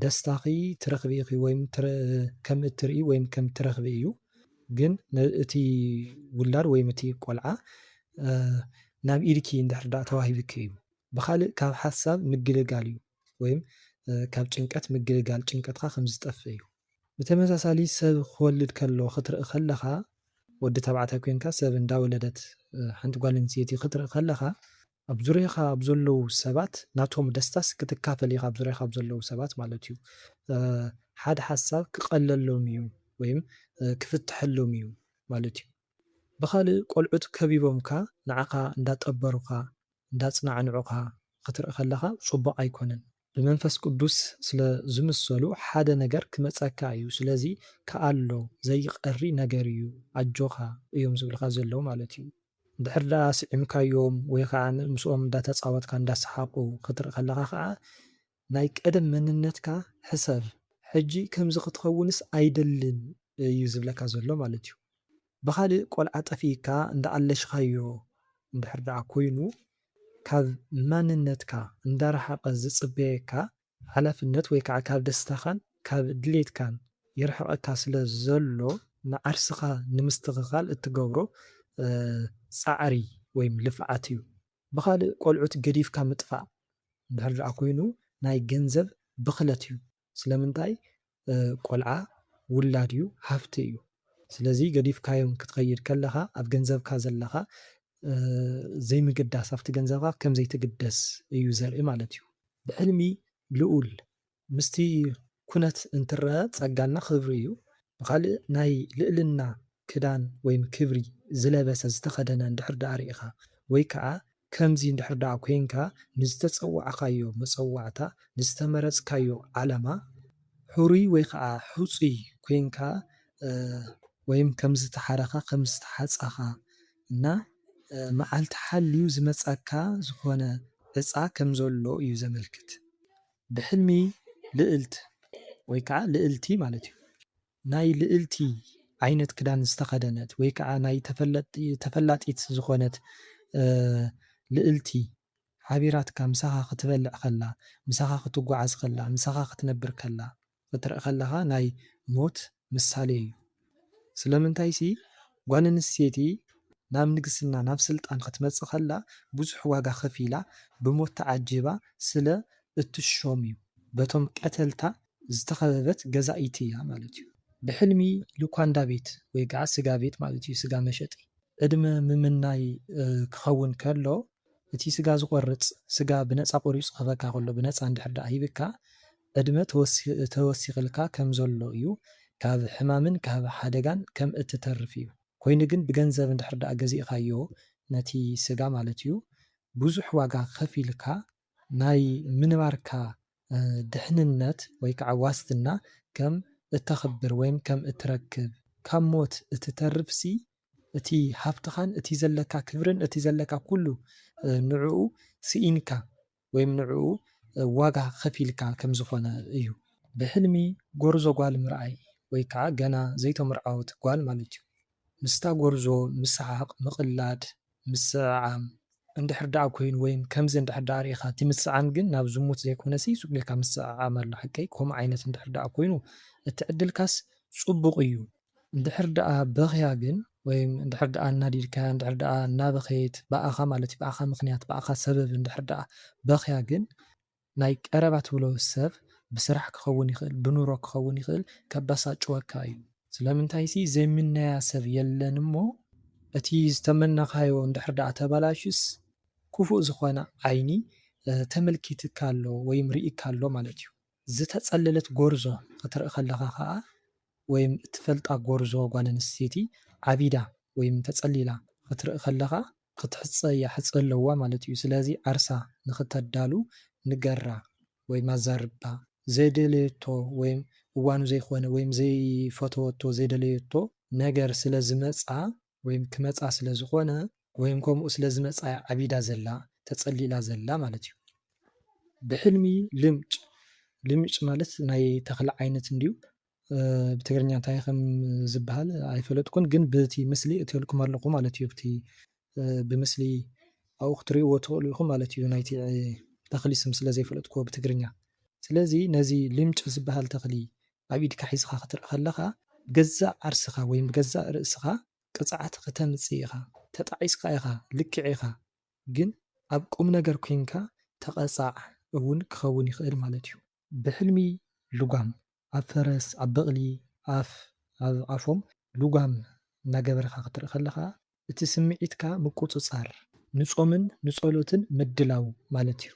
S1: ደስታኺ ትረኽቢ ኢኺ ወይም ከም እትርኢ ወይም ከም እትረኽቢ እዩ። ግን እቲ ውላድ ወይም እቲ ቆልዓ ናብ ኢድኪ እንድሕር ደኣ ተዋሂብኪ እዩ። ብኻልእ ካብ ሓሳብ ምግልጋል እዩ ወይም ካብ ጭንቀት ምግልጋል ጭንቀትካ ከም ዝጠፍእ እዩ። ብተመሳሳሊ ሰብ ክወልድ ከሎ ክትርኢ ከለኻ ወዲ ተባዕታይ ኮንካ ሰብ እንዳወለደት ሓንቲ ጓል ኣንስተይቲ ክትርኢ ከለኻ ኣብ ዙርያኻ ኣብ ዘለው ሰባት ናቶም ደስታስ ክትካፈል ኢኻ ኣብ ዙርያኻ ኣብ ዘለው ሰባት ማለት እዩ። ሓደ ሓሳብ ክቐለሎም እዩ ወይም ክፍትሐሎም እዩ ማለት እዩ። ብኻልእ ቆልዑት ከቢቦምካ ንዓኻ እንዳጠበሩኻ እንዳፅናዕንዑኻ ክትርኢ ከለኻ ፅቡቕ ኣይኮነን። ብመንፈስ ቅዱስ ስለ ዝምሰሉ ሓደ ነገር ክመፀካ እዩ። ስለዚ ከኣሎ ዘይቀሪ ነገር እዩ ኣጆኻ እዮም ዝብልካ ዘለው ማለት እዩ። እንድሕር ደኣ ስዒምካዮም ወይ ከዓ ምስኦም እንዳተፃወትካ እንዳሰሓቁ ክትርኢ ከለኻ ከዓ ናይ ቀደም መንነትካ ሕሰብ ሕጂ ከምዚ ክትኸውንስ ኣይደልን እዩ ዝብለካ ዘሎ ማለት እዩ። ብኻልእ ቆልዓ ጠፊካ እንዳኣለሽኻዮ እንድሕር ደኣ ኮይኑ ካብ ማንነትካ እንዳረሓቐ ዝፅበየካ ሓላፍነት ወይ ከዓ ካብ ደስታኻን ካብ ድሌትካን ይርሕቐካ ስለ ዘሎ ንዓርስኻ ንምስትኽኻል እትገብሮ ፃዕሪ ወይም ልፍዓት እዩ። ብኻልእ ቆልዑት ገዲፍካ ምጥፋእ እንድሕር ደኣ ኮይኑ ናይ ገንዘብ ብኽለት እዩ። ስለምንታይ ቆልዓ ውላድ እዩ ሃፍቲ እዩ። ስለዚ ገዲፍካዮም ክትኸይድ ከለኻ ኣብ ገንዘብካ ዘለኻ ዘይምግዳስ ኣብቲ ገንዘብካ ከም ዘይትግደስ እዩ ዘርኢ ማለት እዩ። ብሕልሚ ልኡል ምስቲ ኩነት እንትረአ ፀጋና ክብሪ እዩ። ብኻልእ ናይ ልዕልና ክዳን ወይም ክብሪ ዝለበሰ ዝተኸደነ እንድሕር ደኣ ሪኢኻ ወይ ከዓ ከምዚ እንድሕር ደኣ ኮንካ ንዝተፀዋዕካዮ መፀዋዕታ ንዝተመረፅካዮ ዓላማ ሕሩይ ወይ ከዓ ሕፁይ ኮንካ ወይም ከም ዝተሓረኻ ከም ዝተሓፀኻ እና መዓልቲ ሓልዩ ዝመፀካ ዝኾነ ዕፃ ከም ዘሎ እዩ ዘመልክት። ብሕልሚ ልዕልት ወይ ከዓ ልዕልቲ ማለት እዩ ናይ ልዕልቲ ዓይነት ክዳን ዝተኸደነት ወይ ከዓ ናይ ተፈላጢት ዝኾነት ልዕልቲ ሓቢራትካ ምሳኻ ክትበልዕ ከላ፣ ምሳኻ ክትጓዓዝ ከላ፣ ምሳኻ ክትነብር ከላ ክትርኢ ከለኻ ናይ ሞት ምሳሌ እዩ። ስለምንታይሲ ጓል ኣንስተይቲ ናብ ንግስና ናብ ስልጣን ክትመጽእ ከላ ብዙሕ ዋጋ ከፊላ ብሞት ተዓጂባ ስለ እትሾም እዩ። በቶም ቀተልታ ዝተኸበበት ገዛኢቲ እያ ማለት እዩ። ብሕልሚ ልኳንዳ ቤት ወይ ከዓ ስጋ ቤት ማለት እዩ፣ ስጋ መሸጢ ዕድመ ምምናይ ክኸውን ከሎ እቲ ስጋ ዝቆርፅ ስጋ ብነፃ ቆሪፁ ክህበካ ከሎ ብነፃ እንድሕር ዳኣ ሂብካ ዕድመ ተወሲኽልካ ከም ዘሎ እዩ። ካብ ሕማምን ካብ ሓደጋን ከም እትተርፍ እዩ። ኮይኑ ግን ብገንዘብ እንድሕር ዳኣ ገዚእካዮ ነቲ ስጋ ማለት እዩ ብዙሕ ዋጋ ከፊልካ ናይ ምንባርካ ድሕንነት ወይ ከዓ ዋስትና ከም እተኽብር ወይም ከም እትረክብ ካብ ሞት እትተርፍሲ እቲ ሃብትኻን እቲ ዘለካ ክብርን እቲ ዘለካ ኩሉ ንዕኡ ስኢንካ ወይም ንዕኡ ዋጋ ከፊልካ ከም ዝኾነ እዩ። ብሕልሚ ጎርዞ ጓል ምርኣይ ወይ ከዓ ገና ዘይተመርዓወት ጓል ማለት እዩ ምስታ ጎርዞ ምስሓቕ ምቕላድ ምስዕዓም እንድሕር ዳኣ ኮይኑ ወይም ከምዚ እንድሕር ዳኣ ሪኢኻ እቲ ምስዓም ግን ናብ ዝሙት ዘይኮነሲ ሱቅ ጌርካ ምስዓዓም ኣሎ ሓቀይ ከምኡ ዓይነት እንድሕር ዳኣ ኮይኑ እቲ ዕድልካስ ፅቡቕ እዩ። እንድሕር ዳኣ በኽያ ግን ወይም እንድሕር ዳኣ እናዲድካ እንድሕር ዳኣ እናበኸየት በኣኻ ማለት እዩ በኣኻ ምክንያት በኣኻ ሰበብ እንድሕር ዳኣ በኽያ ግን ናይ ቀረባ ትብሎ ሰብ ብስራሕ ክኸውን ይኽእል ብኑሮ ክኸውን ይኽእል ከበሳጭወካ እዩ። ስለምንታይሲ ዘይምነያ ሰብ የለን እሞ እቲ ዝተመናኻዮ እንድሕር ዳኣ ተበላሽስ ክፉእ ዝኾነ ዓይኒ ተመልኪትካ ኣሎ ወይም ርኢካ ኣሎ ማለት እዩ። ዝተጸለለት ጎርዞ ክትርኢ ከለኻ ከዓ ወይም እትፈልጣ ጎርዞ ጓል ኣንስተይቲ ዓቢዳ ወይም ተጸሊላ ክትርኢ ከለኻ ክትሕፀያ ሕፀ ኣለዋ ማለት እዩ። ስለዚ ዓርሳ ንኽተዳሉ ንገራ ወይም ኣዛርባ ዘይደለየቶ ወይም እዋኑ ዘይኮነ ወይም ዘይፈተወቶ ዘይደለየቶ ነገር ስለ ዝመፃ ወይም ክመፃ ስለ ዝኾነ ወይም ከምኡ ስለ ዝመፃ ዓቢዳ ዘላ ተጸሊላ ዘላ ማለት እዩ። ብሕልሚ ልምጭ ልምጭ ማለት ናይ ተኽሊ ዓይነት እንድዩ ብትግርኛ እንታይ ከም ዝበሃል ኣይፈለጥኩን፣ ግን በቲ ምስሊ እትልኩም ኣለኹ ማለት እዩ። ብቲ ብምስሊ ኣብኡ ክትሪእዎ ትኽእሉ ኢኹም ማለት እዩ ናይቲ ተኽሊ ስም ስለ ዘይፈለጥክዎ ብትግርኛ። ስለዚ ነዚ ልምጭ ዝበሃል ተኽሊ ኣብ ኢድካ ሒዝካ ክትርኢ ከለኻ ገዛእ ዓርስኻ ወይም ገዛእ ርእስኻ ቅፅዓት ክተምፅእ ኢኻ ተጣዒስካ ኢኻ ልክዕ ኢኻ፣ ግን ኣብ ቁም ነገር ኮንካ ተቐፃዕ እውን ክኸውን ይኽእል ማለት እዩ። ብሕልሚ ልጓም ኣብ ፈረስ ኣብ በቕሊ ኣብ ኣፎም ልጓም እናገበርካ ክትርኢ ከለኻ እቲ ስምዒትካ ምቁፅፃር ንፆምን ንፀሎትን ምድላው ማለት እዩ።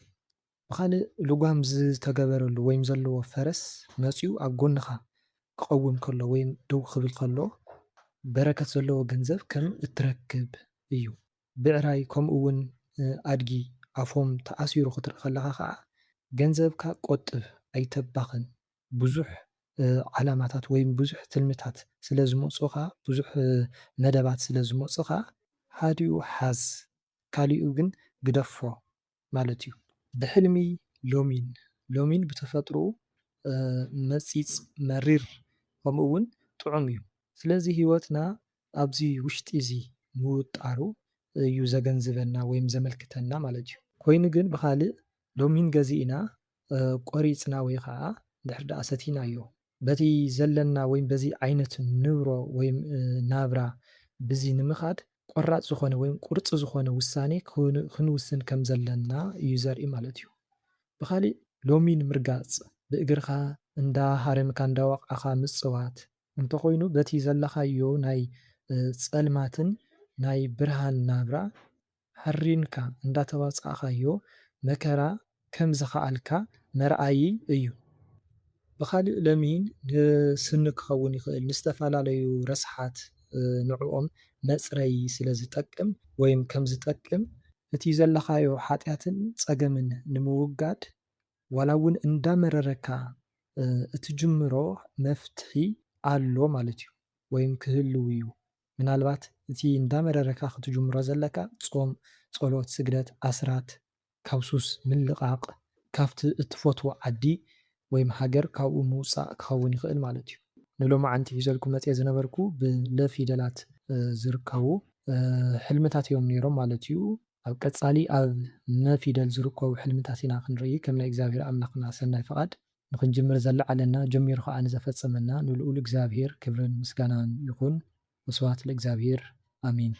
S1: ብኻልእ ልጓም ዝተገበረሉ ወይም ዘለዎ ፈረስ መፂኡ ኣብ ጎንኻ ክቐውም ከሎ ወይም ደው ክብል ከሎ በረከት ዘለዎ ገንዘብ ከም እትረክብ እዩ። ብዕራይ ከምኡ እውን ኣድጊ ኣፎም ተኣሲሩ ክትርኢ ከለኻ ከዓ ገንዘብካ ቆጥብ ኣይተባኽን፣ ብዙሕ ዓላማታት ወይም ብዙሕ ትልምታት ስለ ዝመፁኻ ብዙሕ መደባት ስለ ዝመፁኻ ሓዲኡ ሓዝ ካሊኡ ግን ግደፎ ማለት እዩ። ብሕልሚ ሎሚን ሎሚን ብተፈጥሮኡ መፂፅ መሪር ከምኡ እውን ጥዑም እዩ። ስለዚ ሂወትና ኣብዚ ውሽጢ እዚ ምውጣሩ እዩ ዘገንዝበና ወይም ዘመልክተና ማለት እዩ። ኮይኑ ግን ብኻልእ ሎሚን ገዚእና ቆሪፅና ወይ ከዓ ድሕር ዳኣ ሰቲናዮ በቲ ዘለና ወይም በዚ ዓይነት ንብሮ ወይም ናብራ ብዚ ንምኻድ ቆራፅ ዝኾነ ወይም ቁርፂ ዝኾነ ውሳኔ ክንውስን ከም ዘለና እዩ ዘርኢ ማለት እዩ። ብኻሊእ ሎሚን ምርጋፅ ብእግርኻ እንዳሃረምካ እንዳወቕዓኻ ምፅዋት እንተኾይኑ በቲ ዘለኻዮ ናይ ፀልማትን ናይ ብርሃን ናብራ ሓሪንካ እንዳተዋፃእኻዮ መከራ ከም ዝኸኣልካ መርኣዪ እዩ። ብኻሊእ ለሚን ንስኒ ክኸውን ይኽእል ንዝተፈላለዩ ረስሓት ንዕኦም መፅረዪ ስለ ዝጠቅም ወይም ከም ዝጠቅም እቲ ዘለኻዮ ሓጢኣትን ፀገምን ንምውጋድ ዋላ እውን እንዳመረረካ እትጅምሮ መፍትሒ ኣሎ ማለት እዩ ወይም ክህልው እዩ። ምናልባት እቲ እንዳመረረካ ክትጅምሮ ዘለካ ፆም፣ ፀሎት፣ ስግደት፣ ኣስራት ካብ ሱስ ምልቓቕ ካብቲ እትፈትዎ ዓዲ ወይም ሃገር ካብኡ ምውፃእ ክኸውን ይኽእል ማለት እዩ። ንሎማዓንቲ ሒዘልኩም መፅአ ዝነበርኩ ብለ ፊደላት ዝርከቡ ሕልምታት እዮም ነይሮም ማለት እዩ። ኣብ ቀጻሊ ኣብ መ ፊደል ዝርከቡ ሕልምታት ኢና ክንርኢ ከም ናይ እግዚኣብሔር ኣምላኽና ሰናይ ፈቓድ ንኽንጅምር ዘለዓለና ጀሚሩ ከዓ ንዘፈጽመና ንልኡል እግዚኣብሔር ክብርን ምስጋናን ይኹን። ወስብሐት ለእግዚአብሔር አሜን።